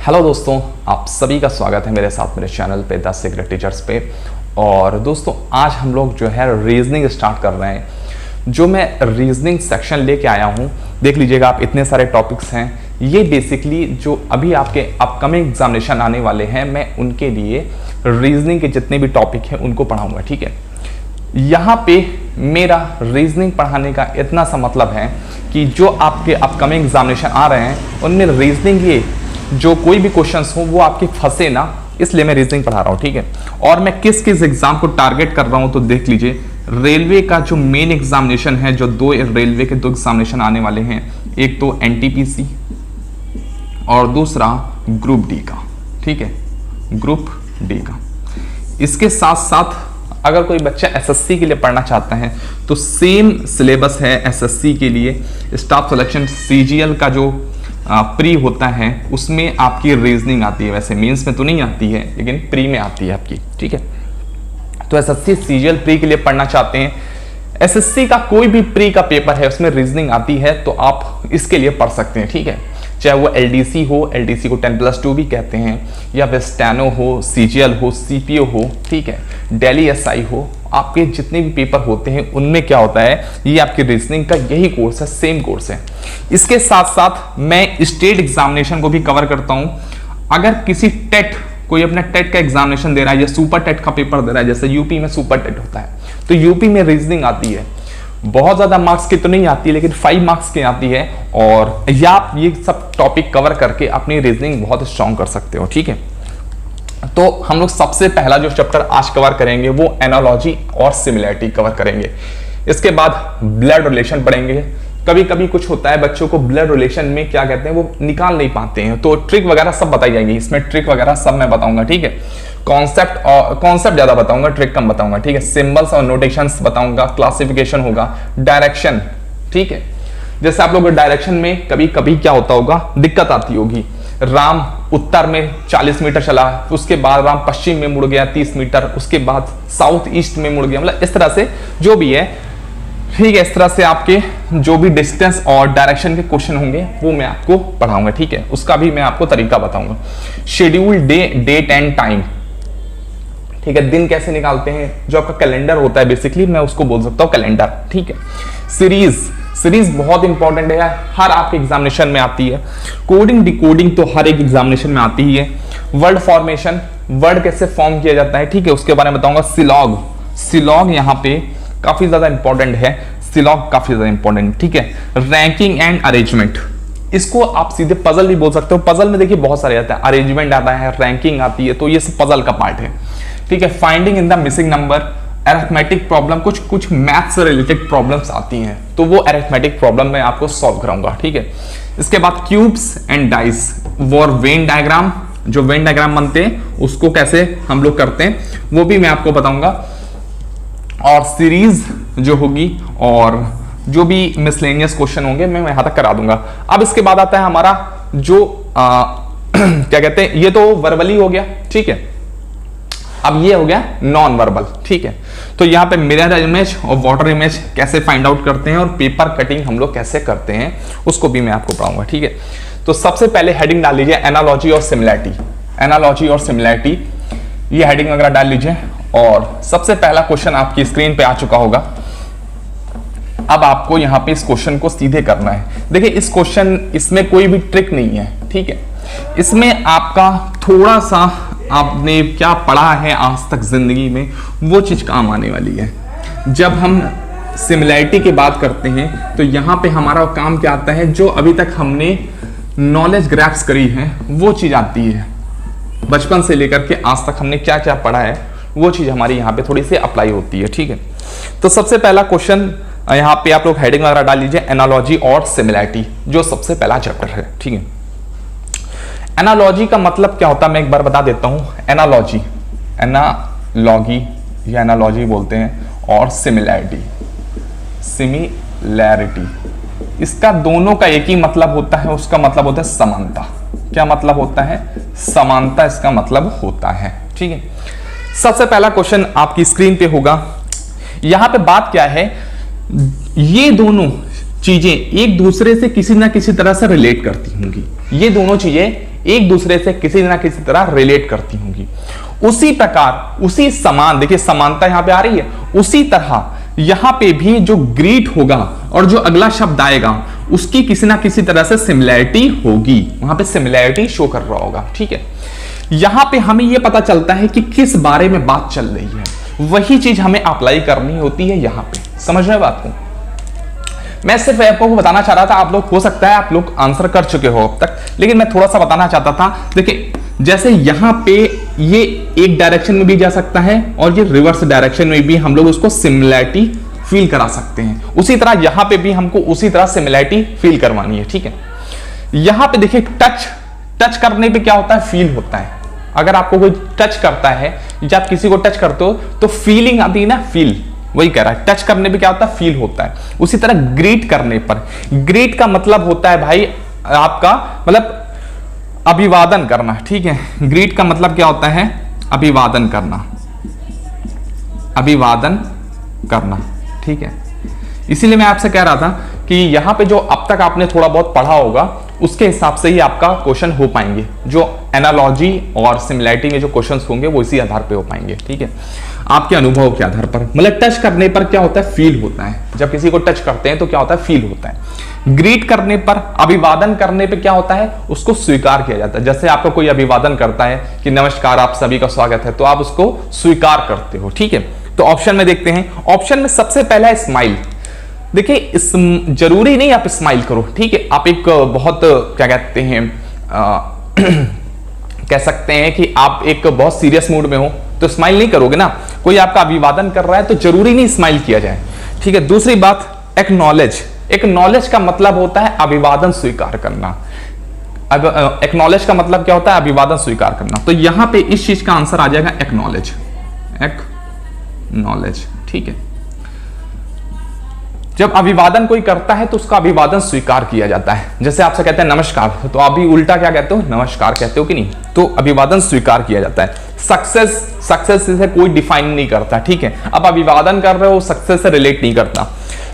Hello दोस्तों, आप सभी का स्वागत है मेरे साथ मेरे चैनल पे द सीक्रेट टीचर्स पे। और दोस्तों आज हम लोग जो है रीजनिंग स्टार्ट कर रहे हैं। जो मैं रीजनिंग सेक्शन लेके आया हूँ, देख लीजिएगा आप, इतने सारे टॉपिक्स हैं। ये बेसिकली जो अभी आपके अपकमिंग एग्जामिनेशन आने वाले हैं, मैं उनके लिए रीजनिंग के जितने भी टॉपिक हैं उनको पढ़ाऊँगा। ठीक है, यहाँ पे मेरा रीजनिंग पढ़ाने का इतना सा मतलब है कि जो आपके अपकमिंग एग्जामिनेशन आ रहे हैं उनमें रीजनिंग ये जो कोई भी क्वेश्चंस हो वो आपके फंसे ना, इसलिए मैं रीजनिंग पढ़ा रहा हूँ। ठीक है, और मैं किस किस एग्जाम को टारगेट कर रहा हूँ तो देख लीजिए। रेलवे का जो मेन एग्जामिनेशन है, जो रेलवे के दो एग्जामिनेशन आने वाले हैं, एक तो एनटीपीसी और दूसरा ग्रुप डी का। ठीक है, ग्रुप डी का। इसके साथ साथ अगर कोई बच्चा एसएससी के लिए पढ़ना चाहता है तो सेम सिलेबस है एसएससी के लिए। स्टाफ सिलेक्शन सीजीएल का जो प्री होता है उसमें आपकी रीजनिंग आती है। वैसे मेंस में तो नहीं आती है, लेकिन प्री में आती है आपकी। ठीक है, तो एसएससी सीजीएल प्री के लिए पढ़ना चाहते हैं, एसएससी का कोई भी प्री का पेपर है उसमें रीजनिंग आती है, तो आप इसके लिए पढ़ सकते हैं। ठीक है, चाहे वो एलडीसी हो, एलडीसी को 10+2 भी कहते हैं, या फिर स्टेनो हो, सीजीएल हो, सीपीओ हो, ठीक है, दिल्ली एसआई हो, आपके जितने भी पेपर होते हैं उनमें क्या होता है, ये आपकी रीजनिंग का यही कोर्स है, सेम कोर्स है। इसके साथ साथ मैं स्टेट एग्जामिनेशन को भी कवर करता हूं। अगर किसी टेट, कोई अपना टेट का एग्जामिनेशन दे रहा है या सुपर टेट का पेपर दे रहा है, जैसे यूपी में सुपर टेट होता है, तो यूपी में रीजनिंग आती है। बहुत ज्यादा मार्क्स की तो नहीं आती है, लेकिन 5 मार्क्स की आती है, और या आप ये सब टॉपिक कवर करके अपनी रीजनिंग बहुत स्ट्रॉन्ग कर सकते हो। ठीक है, तो हम लोग सबसे पहला जो चैप्टर आज कवर करेंगे वो एनालॉजी और सिमिलैरिटी कवर करेंगे। इसके बाद ब्लड रिलेशन पढ़ेंगे। कभी कभी कुछ होता है बच्चों को ब्लड रिलेशन में क्या कहते हैं वो निकाल नहीं पाते हैं, तो ट्रिक वगैरह सब बताई जाएगी इसमें। ट्रिक वगैरह सब मैं बताऊंगा। ठीक है, कॉन्सेप्ट ज्यादा बताऊंगा, ट्रिक कम बताऊंगा। ठीक है, सिंबल्स और नोटेशंस बताऊंगा, क्लासिफिकेशन होगा, डायरेक्शन। ठीक है, जैसे आप लोग डायरेक्शन में कभी कभी क्या होता होगा, दिक्कत आती होगी। राम उत्तर में 40 मीटर चला, उसके बाद राम पश्चिम में मुड़ गया 30 मीटर, उसके बाद साउथ ईस्ट में मुड़ गया, मतलब इस तरह से जो भी है। ठीक है, इस तरह से आपके जो भी डिस्टेंस और डायरेक्शन के क्वेश्चन होंगे वो मैं आपको पढ़ाऊंगा। ठीक है, उसका भी मैं आपको तरीका बताऊंगा। Schedule day, date and time. ठीक है, दिन कैसे निकालते हैं, जो आपका कैलेंडर होता है बेसिकली, मैं उसको बोल सकता हूं कैलेंडर। ठीक है, सीरीज बहुत इंपॉर्टेंट है, हर आपके एग्जामिनेशन में आती है। कोडिंग डिकोडिंग तो हर एक एग्जामिनेशन में आती ही है। वर्ड फॉर्मेशन, वर्ड कैसे फॉर्म किया जाता है, ठीक है, उसके बारे में बताऊंगा। सिलॉग यहाँ पे काफी ज्यादा इंपॉर्टेंट है, सिलॉग काफी ज्यादा इंपॉर्टेंट। ठीक है, रैंकिंग एंड अरेंजमेंट, इसको आप सीधे पजल भी बोल सकते हो। पजल में देखिए बहुत सारे आता है, अरेंजमेंट आता है, रैंकिंग आती है, तो ये सब पजल का पार्ट है। ठीक है, finding in the missing number, arithmetic problem, कुछ मैथ्स से रिलेटेड प्रॉब्लम्स आती हैं, तो वो अरिथमेटिक प्रॉब्लम मैं आपको सॉल्व कराऊंगा। ठीक है, इसके बाद क्यूब्स एंड डाइस, और वेन डायग्राम, जो वेन डायग्राम बनते हैं उसको कैसे हम लोग करते हैं वो भी मैं आपको बताऊंगा। और सीरीज जो होगी और जो भी मिसलेनियस क्वेश्चन होंगे मैं यहां तक करा दूंगा। अब इसके बाद आता है हमारा जो क्या कहते हैं, ये तो वर्बली हो गया। ठीक है, अब ये हो गया नॉन वर्बल। ठीक है, तो यहाँ पे मिरर इमेज और वाटर इमेज कैसे फाइंड आउट करते हैं और पेपर कटिंग हम लोग कैसे करते हैं उसको भी मैं आपको पढ़ाऊंगा। ठीक है, तो सबसे पहले हेडिंग डाल लीजिए एनालॉजी और सिमिलैरिटी। एनालॉजी और सिमिलैरिटी, ये हेडिंग वगैरह डाल लीजिए। और सबसे पहला क्वेश्चन आपकी स्क्रीन पे आ चुका होगा। अब आपको यहाँ पे इस क्वेश्चन को सीधे करना है। देखिए इस क्वेश्चन, इसमें कोई भी ट्रिक नहीं है। ठीक है, इसमें आपका थोड़ा सा आपने क्या पढ़ा है आज तक जिंदगी में वो चीज काम आने वाली है। जब हम सिमिलैरिटी की बात करते हैं तो यहाँ पे हमारा काम क्या आता है, जो अभी तक हमने नॉलेज ग्रैप्स करी है वो चीज आती है। बचपन से लेकर के आज तक हमने क्या क्या पढ़ा है वो चीज हमारी यहाँ पे थोड़ी सी अप्लाई होती है। ठीक है, तो सबसे पहला क्वेश्चन यहाँ पे आप लोग हेडिंग वगैरह डाल लीजिए, एनालॉजी और सिमिलैरिटी, जो सबसे पहला चैप्टर है। ठीक है, एनालॉजी का मतलब क्या होता है मैं एक बार बता देता हूं। एनालॉजी या एनालॉजी बोलते हैं, और सिमिलैरिटी, इसका दोनों का एक ही मतलब होता है, उसका मतलब होता है समानता। क्या मतलब होता है, समानता इसका मतलब होता है। ठीक है, सबसे पहला क्वेश्चन आपकी स्क्रीन पे होगा। यहां पे बात क्या है, ये दोनों चीजें एक दूसरे से किसी ना किसी तरह से रिलेट करती होंगी। ये दोनों चीजें एक दूसरे से किसी ना किसी तरह रिलेट करती होंगी। उसी प्रकार, उसी समान, देखिए समानता यहां पे आ रही है, उसी तरह यहां पे भी जो ग्रीट होगा और जो अगला शब्द आएगा उसकी किसी ना किसी तरह से सिमिलैरिटी होगी, वहां पे सिमिलैरिटी शो कर रहा होगा। ठीक है, यहां पे हमें यह पता चलता है कि किस बारे में बात चल रही है, वही चीज हमें अप्लाई करनी होती है यहां पे। समझ रहे बात को? मैं सिर्फ आपको बताना चाह रहा था, आप लोग हो सकता है आप लोग आंसर कर चुके हो अब तक, लेकिन मैं थोड़ा सा बताना चाहता था। देखिए जैसे यहां पे ये एक डायरेक्शन में भी जा सकता है और ये रिवर्स डायरेक्शन में भी हम लोग उसको सिमिलैरिटी फील करा सकते हैं, उसी तरह यहां पे भी हमको उसी तरह सिमिलैरिटी फील करवानी है। ठीक है, यहां पे देखिए टच करने पे क्या होता है, फील होता है। अगर आपको कोई टच करता है या आप किसी को टच करते हो तो फीलिंग आती है ना, फील, वही कह रहा है। टच करने पे क्या होता है, फील होता है। उसी तरह ग्रीट करने पर, ग्रीट का मतलब होता है भाई आपका मतलब अभिवादन करना। ठीक है, ग्रीट का मतलब क्या होता है, अभिवादन करना, अभिवादन करना। ठीक है, इसीलिए मैं आपसे कह रहा था कि यहां पे जो अब तक आपने थोड़ा बहुत पढ़ा होगा उसके हिसाब से ही आपका क्वेश्चन हो पाएंगे। जो एनालॉजी और सिमिलैरिटी में जो क्वेश्चंस होंगे वो इसी आधार पे हो पाएंगे। ठीक है, आपके अनुभव के आधार पर। मतलब टच करने पर क्या होता है, फील होता है। जब किसी को टच करते हैं तो क्या होता है, फील होता है। ग्रीट करने पर, अभिवादन करने पे क्या होता है, उसको स्वीकार किया जाता है। जैसे आपका कोई अभिवादन करता है कि नमस्कार, आप सभी का स्वागत है, तो आप उसको स्वीकार करते हो। ठीक है, तो ऑप्शन में देखते हैं। ऑप्शन में सबसे पहला है स्माइल। देखिए इस जरूरी नहीं आप स्माइल करो। ठीक है, आप एक बहुत क्या कहते हैं कह सकते हैं कि आप एक बहुत सीरियस मूड में हो तो स्माइल नहीं करोगे ना। कोई आपका अभिवादन कर रहा है तो जरूरी नहीं स्माइल किया जाए। ठीक है, दूसरी बात एक्नॉलेज। एक्नॉलेज का मतलब होता है अभिवादन स्वीकार करना। अब एक्नॉलेज का मतलब क्या होता है, अभिवादन स्वीकार करना। तो यहां पे इस चीज का आंसर आ जाएगा एक्नॉलेज, एक्नॉलेज। ठीक है, जब अभिवादन कोई करता है तो उसका अभिवादन स्वीकार किया जाता है। जैसे आपसे कहते हैं नमस्कार, तो आप भी उल्टा क्या कहते हो, नमस्कार कहते हो कि नहीं, तो अभिवादन स्वीकार किया जाता है। सक्सेस से कोई डिफाइन नहीं करता। ठीक है, अब अभिवादन कर रहे हो, सक्सेस से रिलेट नहीं करता।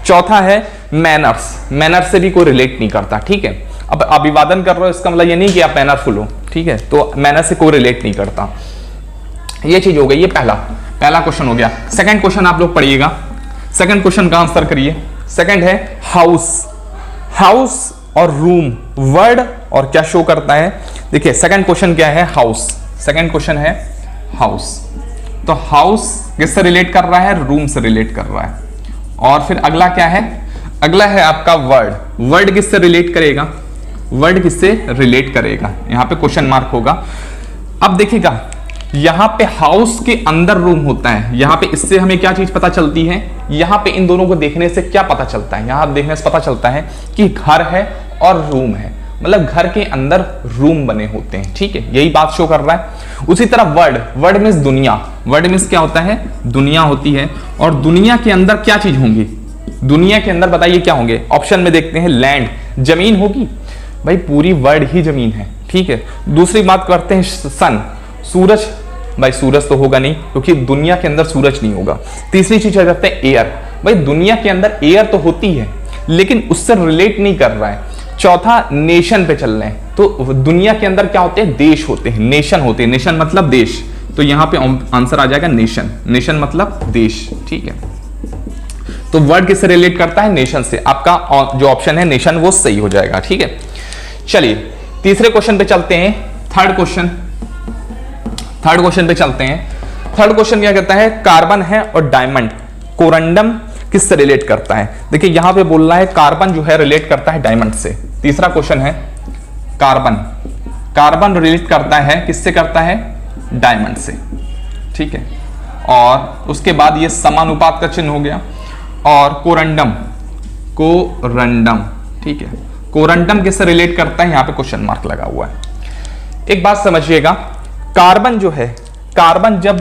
चौथा है मैनर्स, मैनर्स से भी कोई रिलेट नहीं करता। ठीक है, अब अभिवादन कर रहे हो इसका मतलब ये नहीं कि आप मैनरफुल हो। ठीक है, तो मैनर से कोई रिलेट नहीं करता। ये चीज हो गई, ये पहला क्वेश्चन हो गया। सेकंड क्वेश्चन आप लोग पढ़िएगा, सेकंड क्वेश्चन का आंसर करिए। सेकंड है हाउस। हाउस और रूम वर्ड और क्या शो करता है, देखिए सेकंड क्वेश्चन क्या है, हाउस। सेकंड क्वेश्चन है हाउस, तो हाउस किससे रिलेट कर रहा है, रूम से रिलेट कर रहा है। और फिर अगला क्या है, अगला है आपका वर्ड। वर्ड किससे रिलेट करेगा, वर्ड किससे रिलेट करेगा, यहां पे क्वेश्चन मार्क होगा। अब देखिएगा यहां पे हाउस के अंदर रूम होता है। यहां पे इससे हमें क्या चीज पता चलती है, यहां पे इन दोनों को देखने से क्या पता चलता है, यहां देखने से पता चलता है कि घर है और रूम है, मतलब घर के अंदर रूम बने होते हैं। ठीक है, यही बात शो कर रहा है। उसी तरह वर्ड मीन्स दुनिया। वर्ड मीन्स क्या होता है, दुनिया होती है। और दुनिया के अंदर क्या चीज होंगी, दुनिया के अंदर बताइए क्या होंगे। ऑप्शन में देखते हैं लैंड, जमीन होगी। भाई पूरी वर्ल्ड ही जमीन है। ठीक है, दूसरी बात करते हैं सन, सूरज। भाई सूरज तो होगा नहीं क्योंकि दुनिया के अंदर सूरज नहीं होगा। तीसरी चीज आ जाते हैं एयर। भाई दुनिया के अंदर एयर तो होती है लेकिन उससे रिलेट नहीं कर रहा है। चौथा नेशन पे चल रहे हैं, तो दुनिया के अंदर क्या होते हैं, देश होते हैं, नेशन होते हैं। नेशन मतलब देश, तो यहां पे आंसर आ जाएगा नेशन। नेशन मतलब देश। ठीक है, तो वर्ड किससे रिलेट करता है, नेशन से। आपका जो ऑप्शन है नेशन वो सही हो जाएगा। ठीक है, चलिए तीसरे क्वेश्चन पे चलते हैं। थर्ड क्वेश्चन पे चलते हैं। थर्ड क्वेश्चन क्या कहता है, कार्बन है और डायमंड, कोरंडम किससे रिलेट करता है। देखिए यहां पे बोल रहा है कार्बन जो है रिलेट करता है डायमंड से। तीसरा क्वेश्चन है कार्बन रिलेट करता है किससे करता है, डायमंड से। ठीक है, और उसके बाद ये समानुपात का चिन्ह हो गया। और कोरंडम, ठीक है, कोरंडम किससे रिलेट करता है, यहां पे क्वेश्चन मार्क लगा हुआ है। एक बात समझिएगा, कार्बन जो है, कार्बन जब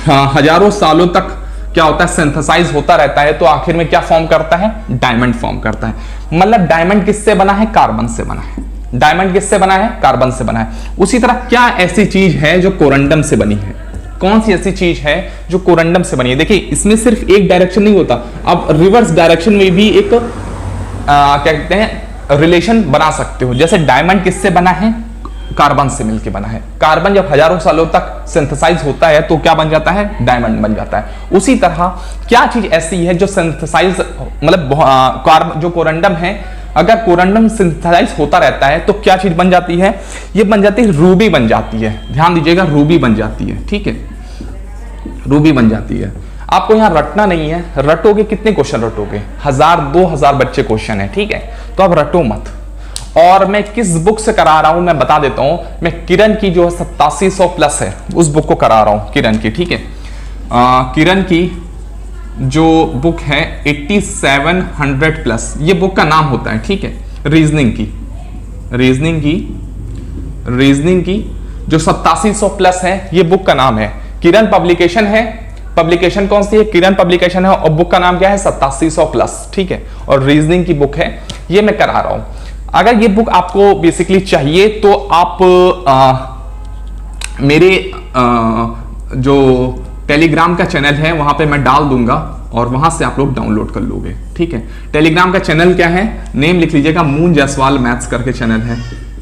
हजारों सालों तक क्या होता है, सिंथेसाइज होता रहता है, तो आखिर में क्या फॉर्म करता है, डायमंड फॉर्म करता है। मतलब डायमंड किससे बना है, कार्बन से बना है। डायमंड किससे बना है, कार्बन से बना है। उसी तरह क्या ऐसी चीज है जो कोरंडम से बनी है, कौन सी ऐसी चीज है जो कोरंडम से बनी है। देखिए इसमें सिर्फ एक डायरेक्शन नहीं होता, अब रिवर्स डायरेक्शन में भी एक क्या कहते हैं रिलेशन बना सकते हो। जैसे डायमंड किससे बना है, कार्बन से मिलकर बना है। कार्बन जब हजारों सालों तक सिंथेसाइज होता है तो क्या बन जाता है? डायमंड बन जाता है। उसी तरह क्या चीज ऐसी है जो सिंथेसाइज मतलब कार्बन जो कोरंडम है, अगर कोरंडम सिंथेसाइज होता रहता है तो क्या चीज बन जाती है? ये बन जाती है रूबी बन जाती है। ध्यान दीजिएगा, रूबी बन जाती है। ठीक है, रूबी बन जाती है। आपको यहां रटना नहीं है, रटोगे कितने क्वेश्चन रटोगे? 1000 2000 बच्चे क्वेश्चन है। ठीक है, तो अब रटो मत। और मैं किस बुक से करा रहा हूं मैं बता देता हूं। मैं किरण की जो 8700 प्लस है उस बुक को करा रहा हूं, किरण की। ठीक है, किरण की जो बुक है 8700 प्लस, ये बुक का नाम होता है। ठीक है, रीजनिंग की जो 8700 प्लस है ये बुक का नाम है। किरण पब्लिकेशन है। पब्लिकेशन कौन सी है? किरण पब्लिकेशन है। और बुक का नाम क्या है? 8700 प्लस। ठीक है, और रीजनिंग की बुक है, ये मैं करा रहा हूं। अगर ये बुक आपको बेसिकली चाहिए तो आप मेरे जो टेलीग्राम का चैनल है वहां पे मैं डाल दूंगा और वहां से आप लोग डाउनलोड कर लोगे। ठीक है, टेलीग्राम का चैनल क्या है? नेम लिख लीजिएगा, मून जायसवाल मैथ्स करके चैनल है,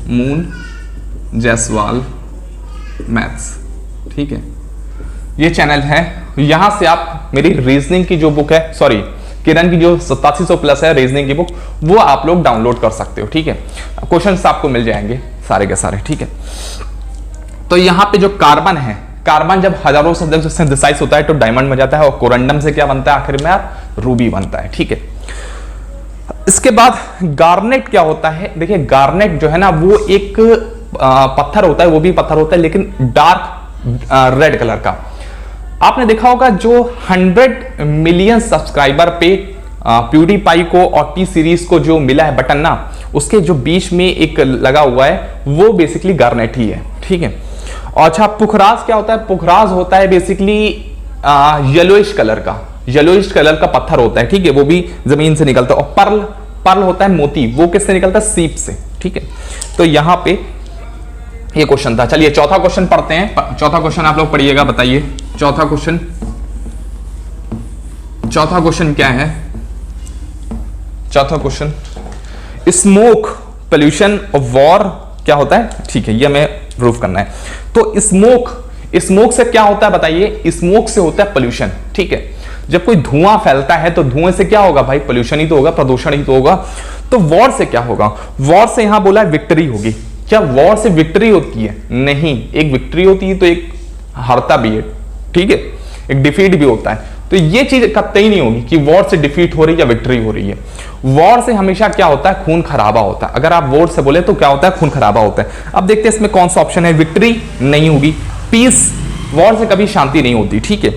मून जायसवाल मैथ्स। ठीक है, ये चैनल है। यहां से आप मेरी रीजनिंग की जो बुक है, सॉरी किरण की जो 8700 प्लस है रीजनिंग की बुक, वो आप लोग डाउनलोड कर सकते हो। ठीक है, क्वेश्चंस आपको मिल जाएंगे सारे के सारे। ठीक है, तो यहां पे जो कार्बन है, कार्बन जब हजारों से सिंथेसाइज होता है तो डायमंड बन जाता है। और कोरंडम से क्या बनता है आखिर में यार? रूबी बनता है। ठीक है, इसके बाद गार्नेट क्या होता है? देखिए, गार्नेट जो है ना वो एक पत्थर होता है, वो भी पत्थर होता है लेकिन डार्क रेड कलर का। आपने देखा होगा जो 100 मिलियन सब्सक्राइबर पे प्यूडीपाई को और टी सीरीज को जो मिला है बटन ना, उसके जो बीच में एक लगा हुआ है वो बेसिकली गार्नेट ही है। ठीक है, और अच्छा पुखराज क्या होता है? पुखराज होता है बेसिकली येलोइश कलर का पत्थर होता है। ठीक है, वो भी जमीन से निकलता है। और पर्ल होता है मोती, वो किससे निकलता है? सीप से। ठीक है, तो यहां पे ये क्वेश्चन था। चलिए चौथा क्वेश्चन पढ़ते हैं। चौथा क्वेश्चन आप लोग पढ़िएगा, बताइए चौथा क्वेश्चन क्या है? चौथा question, smoke pollution of war क्या होता है? ठीक है, ये हमें प्रूफ करना है। तो स्मोक से क्या होता है बताइए? स्मोक से होता है पोल्यूशन। ठीक है, जब कोई धुआं फैलता है तो धुएं से क्या होगा भाई? पोल्यूशन ही तो होगा, प्रदूषण ही तो होगा। तो वॉर से क्या होगा? वॉर से यहां बोला है विक्ट्री होगी। क्या वॉर से विक्ट्री होती है? नहीं, एक विक्ट्री होती है तो एक हारता भी है। ठीक है, एक डिफीट भी होता है। तो ये चीज कतई नहीं होगी कि वॉर से डिफीट हो रही है या विक्ट्री हो रही है। वॉर से हमेशा क्या होता है? खून खराबा होता है। अगर आप वॉर से बोले तो क्या होता है? खून खराबा होता है। अब देखते हैं इसमें कौन सा ऑप्शन है। विक्ट्री नहीं होगी। पीस, वॉर से कभी शांति नहीं होती। ठीक है,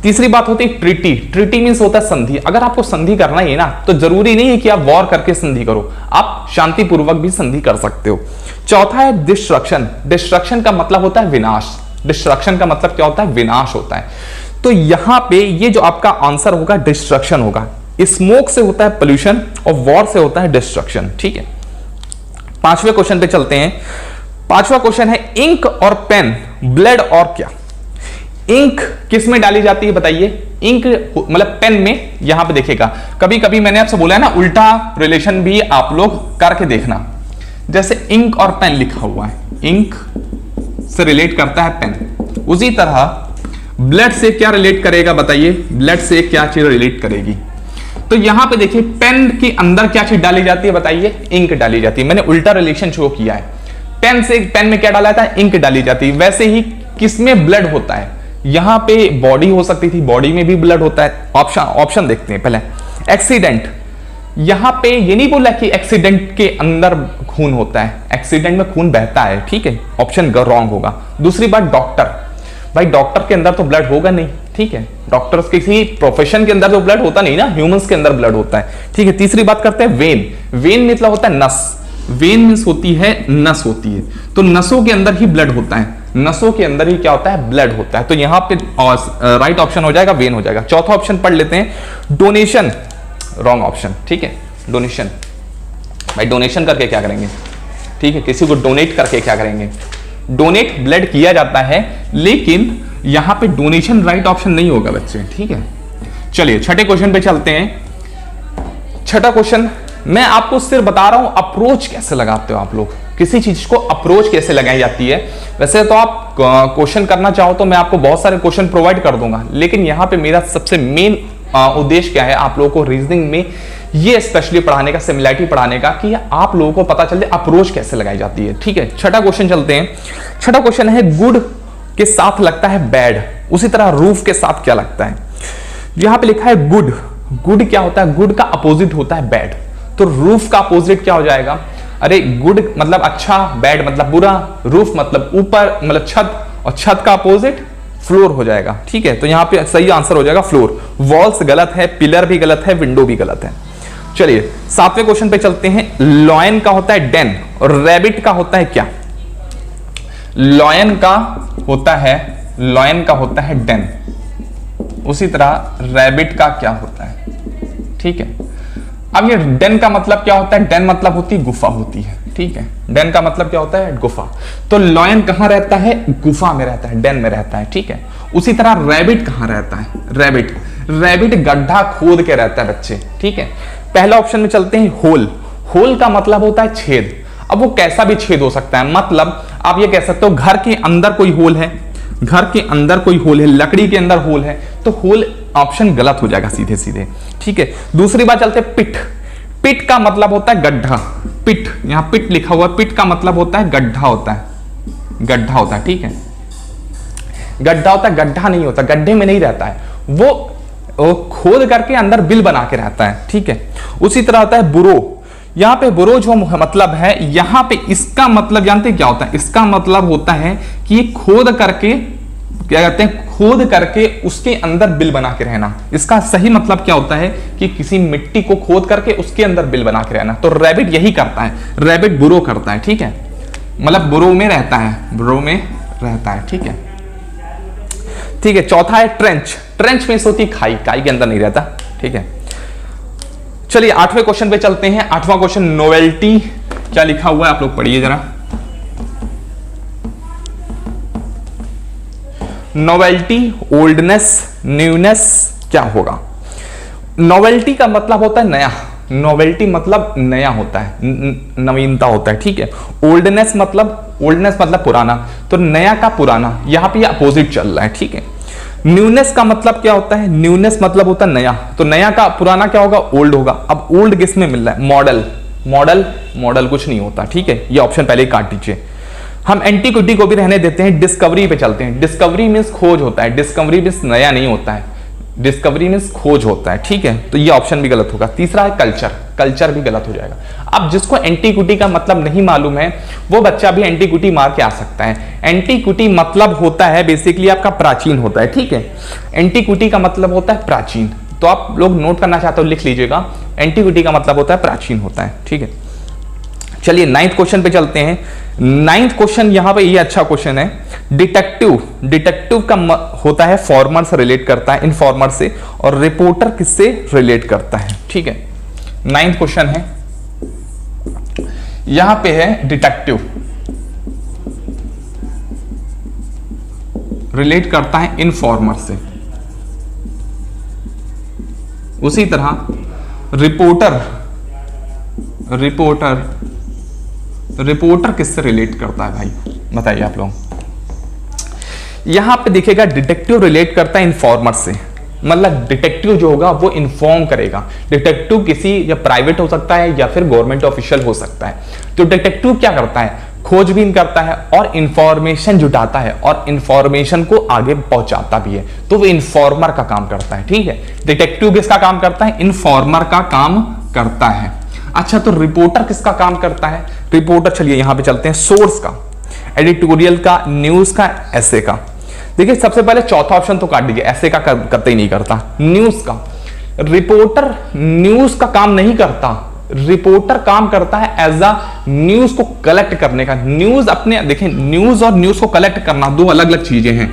तीसरी बात होती है ट्रीटी। ट्रीटी मींस होता है संधि। अगर आपको संधि करना ही है ना तो जरूरी नहीं है कि आप वॉर करके संधि करो, आप शांतिपूर्वक भी संधि कर सकते हो। चौथा है डिस्ट्रक्शन। डिस्ट्रक्शन का मतलब होता है विनाश। डिस्ट्रक्शन का मतलब क्या होता है? विनाश होता है। तो यहां पे ये जो आपका आंसर होगा डिस्ट्रक्शन होगा। स्मोक से होता है पोल्यूशन और वॉर से होता है डिस्ट्रक्शन। ठीक है, पांचवें क्वेश्चन पे चलते हैं। पांचवा क्वेश्चन है इंक और पेन, ब्लड और क्या? इंक किस में डाली जाती है बताइए? इंक मतलब पेन में। यहां पे देखिएगा, कभी कभी मैंने आपसे बोला है ना, उल्टा रिलेशन भी आप लोग करके देखना। जैसे इंक और पेन लिखा हुआ है, इंक से रिलेट करता है पेन, उसी तरह ब्लड से क्या रिलेट करेगा बताइए? ब्लड से क्या चीज रिलेट करेगी? तो यहां पे देखिए, पेन के अंदर क्या चीज डाली जाती है बताइए? इंक डाली जाती है। मैंने उल्टा रिलेशन शो किया है। पेन से, पेन में क्या डाला जाता है? इंक डाली जाती है। वैसे ही किसमें ब्लड होता है? यहां पे बॉडी हो सकती थी, बॉडी में भी ब्लड होता है। ऑप्शन देखते हैं पहले। एक्सीडेंट, यहां पे ये नहीं बोला कि एक्सीडेंट के अंदर खून होता है, एक्सीडेंट में खून बहता है। ठीक है, ऑप्शन रॉन्ग होगा। दूसरी बात डॉक्टर, भाई डॉक्टर के अंदर तो ब्लड होगा नहीं। ठीक है, डॉक्टर्स किसी प्रोफेशन के अंदर तो ब्लड होता नहीं ना, ह्यूमंस के अंदर ब्लड होता है। ठीक है, तीसरी बात करते हैं वेन। वेन मतलब होता है नस। वेन मींस होती है नस होती है, तो नसों के अंदर ही ब्लड होता है। नसों के अंदर ही क्या होता है? ब्लड होता है। तो यहां पे राइट ऑप्शन हो जाएगा वेन हो जाएगा। चौथा ऑप्शन पढ़ लेते हैं, डोनेशन, रॉन्ग ऑप्शन। ठीक है, डोनेशन, भाई डोनेशन करके क्या करेंगे? ठीक है, किसी को डोनेट करके क्या करेंगे? डोनेट ब्लड किया जाता है, लेकिन यहां पे डोनेशन राइट ऑप्शन नहीं होगा बच्चे। ठीक है, चलिए छठे क्वेश्चन पे चलते हैं। छठा क्वेश्चन मैं आपको सिर्फ बता रहा हूं अप्रोच कैसे लगाते हो आप लोग। किसी चीज को अप्रोच कैसे लगाई जाती है। वैसे तो आप क्वेश्चन करना चाहो तो मैं आपको बहुत सारे क्वेश्चन प्रोवाइड कर दूंगा, लेकिन यहाँ पे मेरा सबसे मेन उद्देश्य क्या है, आप लोगों को रीजनिंग में ये स्पेशली पढ़ाने का, सिमिलैरिटी पढ़ाने का, कि आप लोगों को पता चले अप्रोच कैसे लगाई जाती है। ठीक है, छठा क्वेश्चन चलते हैं। छठा क्वेश्चन है गुड के साथ लगता है बैड, उसी तरह रूफ के साथ क्या लगता है। यहां पे लिखा है गुड, गुड क्या होता है, गुड का अपोजिट होता है बैड, तो रूफ का अपोजिट क्या हो जाएगा, अरे गुड मतलब अच्छा, बैड मतलब बुरा, रूफ मतलब ऊपर मतलब छत, और छत का अपोजिट फ्लोर हो जाएगा। ठीक है, तो यहां पे सही आंसर हो जाएगा फ्लोर। वॉल्स गलत है, पिलर भी गलत है, विंडो भी गलत है। चलिए सातवें क्वेश्चन पे चलते हैं। लॉयन का होता है डेन और रैबिट का होता है क्या। लॉयन का होता है डेन, उसी तरह रैबिट का क्या होता है। ठीक है, अब ये डेन का मतलब क्या होता है, डेन मतलब होती है गुफा होती है। ठीक है, डेन का मतलब क्या होता है, गुफा। तो लॉयन कहां रहता है, गुफा में रहता है, डेन में रहता है। ठीक है, उसी तरह रैबिट कहां रहता है, रैबिट गड्ढा खोद के रहता है बच्चे। ठीक है, पहला ऑप्शन में चलते हैं होल। होल का मतलब होता है छेद। अब वो कैसा भी छेद हो सकता है, मतलब आप ये कह सकते हो घर के अंदर कोई होल है, घर के अंदर कोई होल है, लकड़ी के अंदर होल है, तो होल ऑप्शन गलत हो जाएगा सीधे सीधे। ठीक है, दूसरी बात चलते हैं पिट। पिट का मतलब होता है गड्ढा, पिट, यहां पिट लिखा हुआ, पिट का मतलब होता है गड्ढा होता है, गड्ढा होता है। ठीक है, गड्ढा होता है, गड्ढा नहीं होता, गड्ढे में नहीं रहता है वो खोद करके अंदर बिल बना के रहता है। ठीक है, उसी तरह होता है बुरो। यहां पे बुरो जो मतलब है, यहां पे इसका मतलब जानते क्या होता है, इसका मतलब होता है कि खोद करके, क्या कहते हैं, खोद करके उसके अंदर बिल बना के रहना। इसका सही मतलब क्या होता है कि किसी मिट्टी को खोद करके उसके अंदर बिल बना के रहना। तो रैबिट यही करता है, रैबिट बुरो करता है। ठीक है, मतलब बुरो में रहता है, बुरो में रहता है। ठीक है, ठीक है, चौथा है ट्रेंच। ट्रेंच में होती खाई, खाई के अंदर नहीं रहता। ठीक है, चलिए आठवें क्वेश्चन पे चलते हैं। आठवां क्वेश्चन नोवेल्टी, क्या लिखा हुआ है आप लोग पढ़िए जरा। नोवेल्टी, ओल्डनेस, न्यूनेस क्या होगा। नोवेल्टी का मतलब होता है नया, नोवेल्टी मतलब नया होता है, नवीनता होता है। ठीक है, ओल्डनेस मतलब पुराना, तो नया का पुराना, यहां पे अपोजिट चल रहा है। ठीक है, न्यूनेस का मतलब क्या होता है, न्यूनेस मतलब होता है नया, तो नया का पुराना क्या होगा, ओल्ड होगा। अब ओल्ड किस में मिल रहा है, मॉडल कुछ नहीं होता। ठीक है, ये ऑप्शन पहले ही काट दीजिए। हम एंटीक्विटी को भी रहने देते हैं, डिस्कवरी पे चलते हैं। डिस्कवरी मींस खोज होता है, डिस्कवरी मींस नया नहीं होता है, डिस्कवरी मींस खोज होता है। ठीक है, तो ये ऑप्शन भी गलत होगा। तीसरा है कल्चर, कल्चर भी गलत हो जाएगा। अब जिसको एंटीक्विटी का मतलब नहीं मालूम है वो बच्चा भी एंटीक्विटी मार के आ सकता है। एंटीक्विटी मतलब होता है बेसिकली आपका प्राचीन होता है। ठीक है, एंटीक्विटी का मतलब होता है प्राचीन, तो आप लोग नोट करना चाहते हो लिख लीजिएगा, एंटीक्विटी का मतलब होता है प्राचीन होता है। ठीक है, चलिए नाइन्थ क्वेश्चन पे चलते हैं। नाइन्थ क्वेश्चन यहां पे ये अच्छा क्वेश्चन है। डिटेक्टिव, डिटेक्टिव का होता है फॉर्मर से रिलेट करता है, इनफॉर्मर से, और रिपोर्टर किससे रिलेट करता है। ठीक है, नाइन्थ क्वेश्चन है, यहां पे है डिटेक्टिव रिलेट करता है इनफॉर्मर से, उसी तरह रिपोर्टर, रिपोर्टर किससे रिलेट करता है भाई, बताइए आप लोग। यहां पे दिखेगा डिटेक्टिव रिलेट करता है इनफॉर्मर से, मतलब डिटेक्टिव जो होगा वो इन्फॉर्म करेगा। डिटेक्टिव किसी या प्राइवेट हो सकता है या फिर गवर्नमेंट ऑफिशियल हो सकता है। तो डिटेक्टिव क्या करता है, खोजबीन करता है और इंफॉर्मेशन जुटाता है और इंफॉर्मेशन को आगे पहुंचाता भी है, तो वो इन्फॉर्मर का काम करता है। ठीक है, डिटेक्टिव किसका काम करता है, इन्फॉर्मर का काम करता है। अच्छा, तो रिपोर्टर किसका काम करता है, रिपोर्टर चलिए यहां पे चलते हैं, सोर्स का, एडिटोरियल का, न्यूज का, ऐसे का। देखिए सबसे पहले चौथा ऑप्शन तो काट दीजिए, ऐसे का करते ही नहीं करता। न्यूज का, रिपोर्टर न्यूज का काम नहीं करता, रिपोर्टर काम करता है एज अ न्यूज को कलेक्ट करने का। न्यूज अपने, देखिए न्यूज और न्यूज को कलेक्ट करना दो अलग अलग चीजें हैं।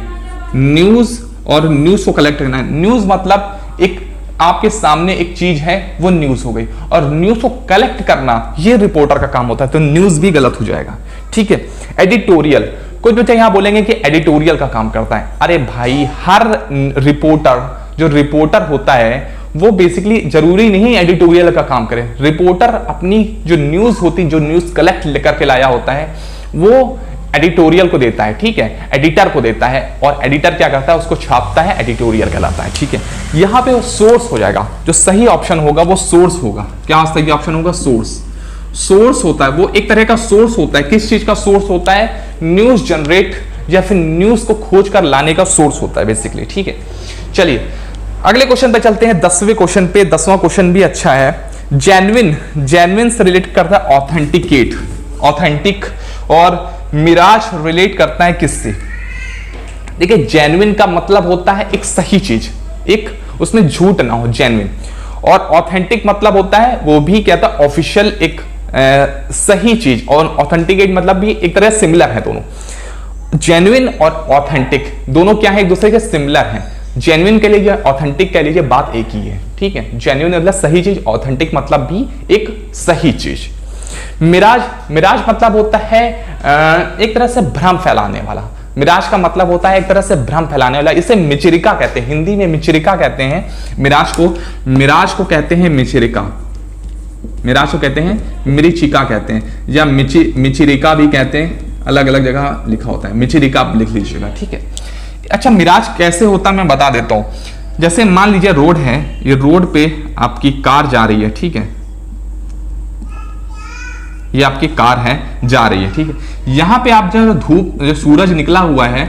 न्यूज और न्यूज को कलेक्ट करना है, न्यूज मतलब एक आपके सामने एक चीज है वो न्यूज हो गई, और न्यूज को कलेक्ट करना ये रिपोर्टर का काम होता है, तो न्यूज भी गलत हो जाएगा। ठीक है, एडिटोरियल, कुछ बच्चे यहां बोलेंगे कि एडिटोरियल का काम करता है। अरे भाई, हर रिपोर्टर जो रिपोर्टर होता है वो बेसिकली जरूरी नहीं एडिटोरियल का काम करे। रिपोर्टर अपनी जो न्यूज होती, जो न्यूज कलेक्ट लेकर के लाया होता है, वो एडिटोरियल को देता है, ठीक है, एडिटर को देता है, और एडिटर क्या करता है, उसको छापता है, एडिटोरियल कहलाता है, ठीक है। यहां पे वो सोर्स हो जाएगा, जो सही ऑप्शन होगा वो सोर्स होगा। क्या सही ऑप्शन होगा? सोर्स। सोर्स होता है, वो एक तरह का सोर्स होता है। किस चीज का सोर्स होता है? न्यूज जनरेट या फिर न्यूज को खोज कर लाने का सोर्स होता है बेसिकली, ठीक है। चलिए अगले क्वेश्चन पे चलते हैं, 10वें क्वेश्चन पे। 10वां क्वेश्चन भी अच्छा है। जेन्युइन से रिलेट करता है ऑथेंटिकेट, ऑथेंटिक, और मिराज रिलेट करता है किससे? देखिए जेन्युइन का मतलब होता है एक सही चीज, एक उसमें झूठ ना हो, जेन्युइन। और ऑथेंटिक मतलब होता है वो भी कहता है ऑफिशियल, एक सही चीज। और ऑथेंटिकेट मतलब भी एक तरह सिमिलर है दोनों। जेन्युइन और ऑथेंटिक दोनों क्या है? एक दूसरे के सिमिलर हैं। जेन्युइन कह लीजिए, ऑथेंटिक कह लीजिए, बात एक ही है, ठीक है। जेन्युइन मतलब सही चीज, ऑथेंटिक मतलब भी एक सही चीज। मिराज मतलब होता है एक तरह से भ्रम फैलाने वाला। मिराज का मतलब होता है एक तरह से भ्रम फैलाने वाला। इसे मिचरिका कहते हैं, हिंदी में मिचरिका कहते हैं मिराज को कहते हैं मिचरिका। मिराज को कहते हैं मिरिचिका कहते हैं, या मिचरिका भी कहते हैं, अलग अलग जगह लिखा होता है। मिचरिका आप लिख लीजिएगा, ठीक है। अच्छा, मिराज कैसे होता मैं बता देता हूं। जैसे मान लीजिए रोड है, ये रोड पे आपकी कार जा रही है, ठीक है, ये आपकी कार है, जा रही है, ठीक है। यहां पे आप जब धूप, जो सूरज निकला हुआ है,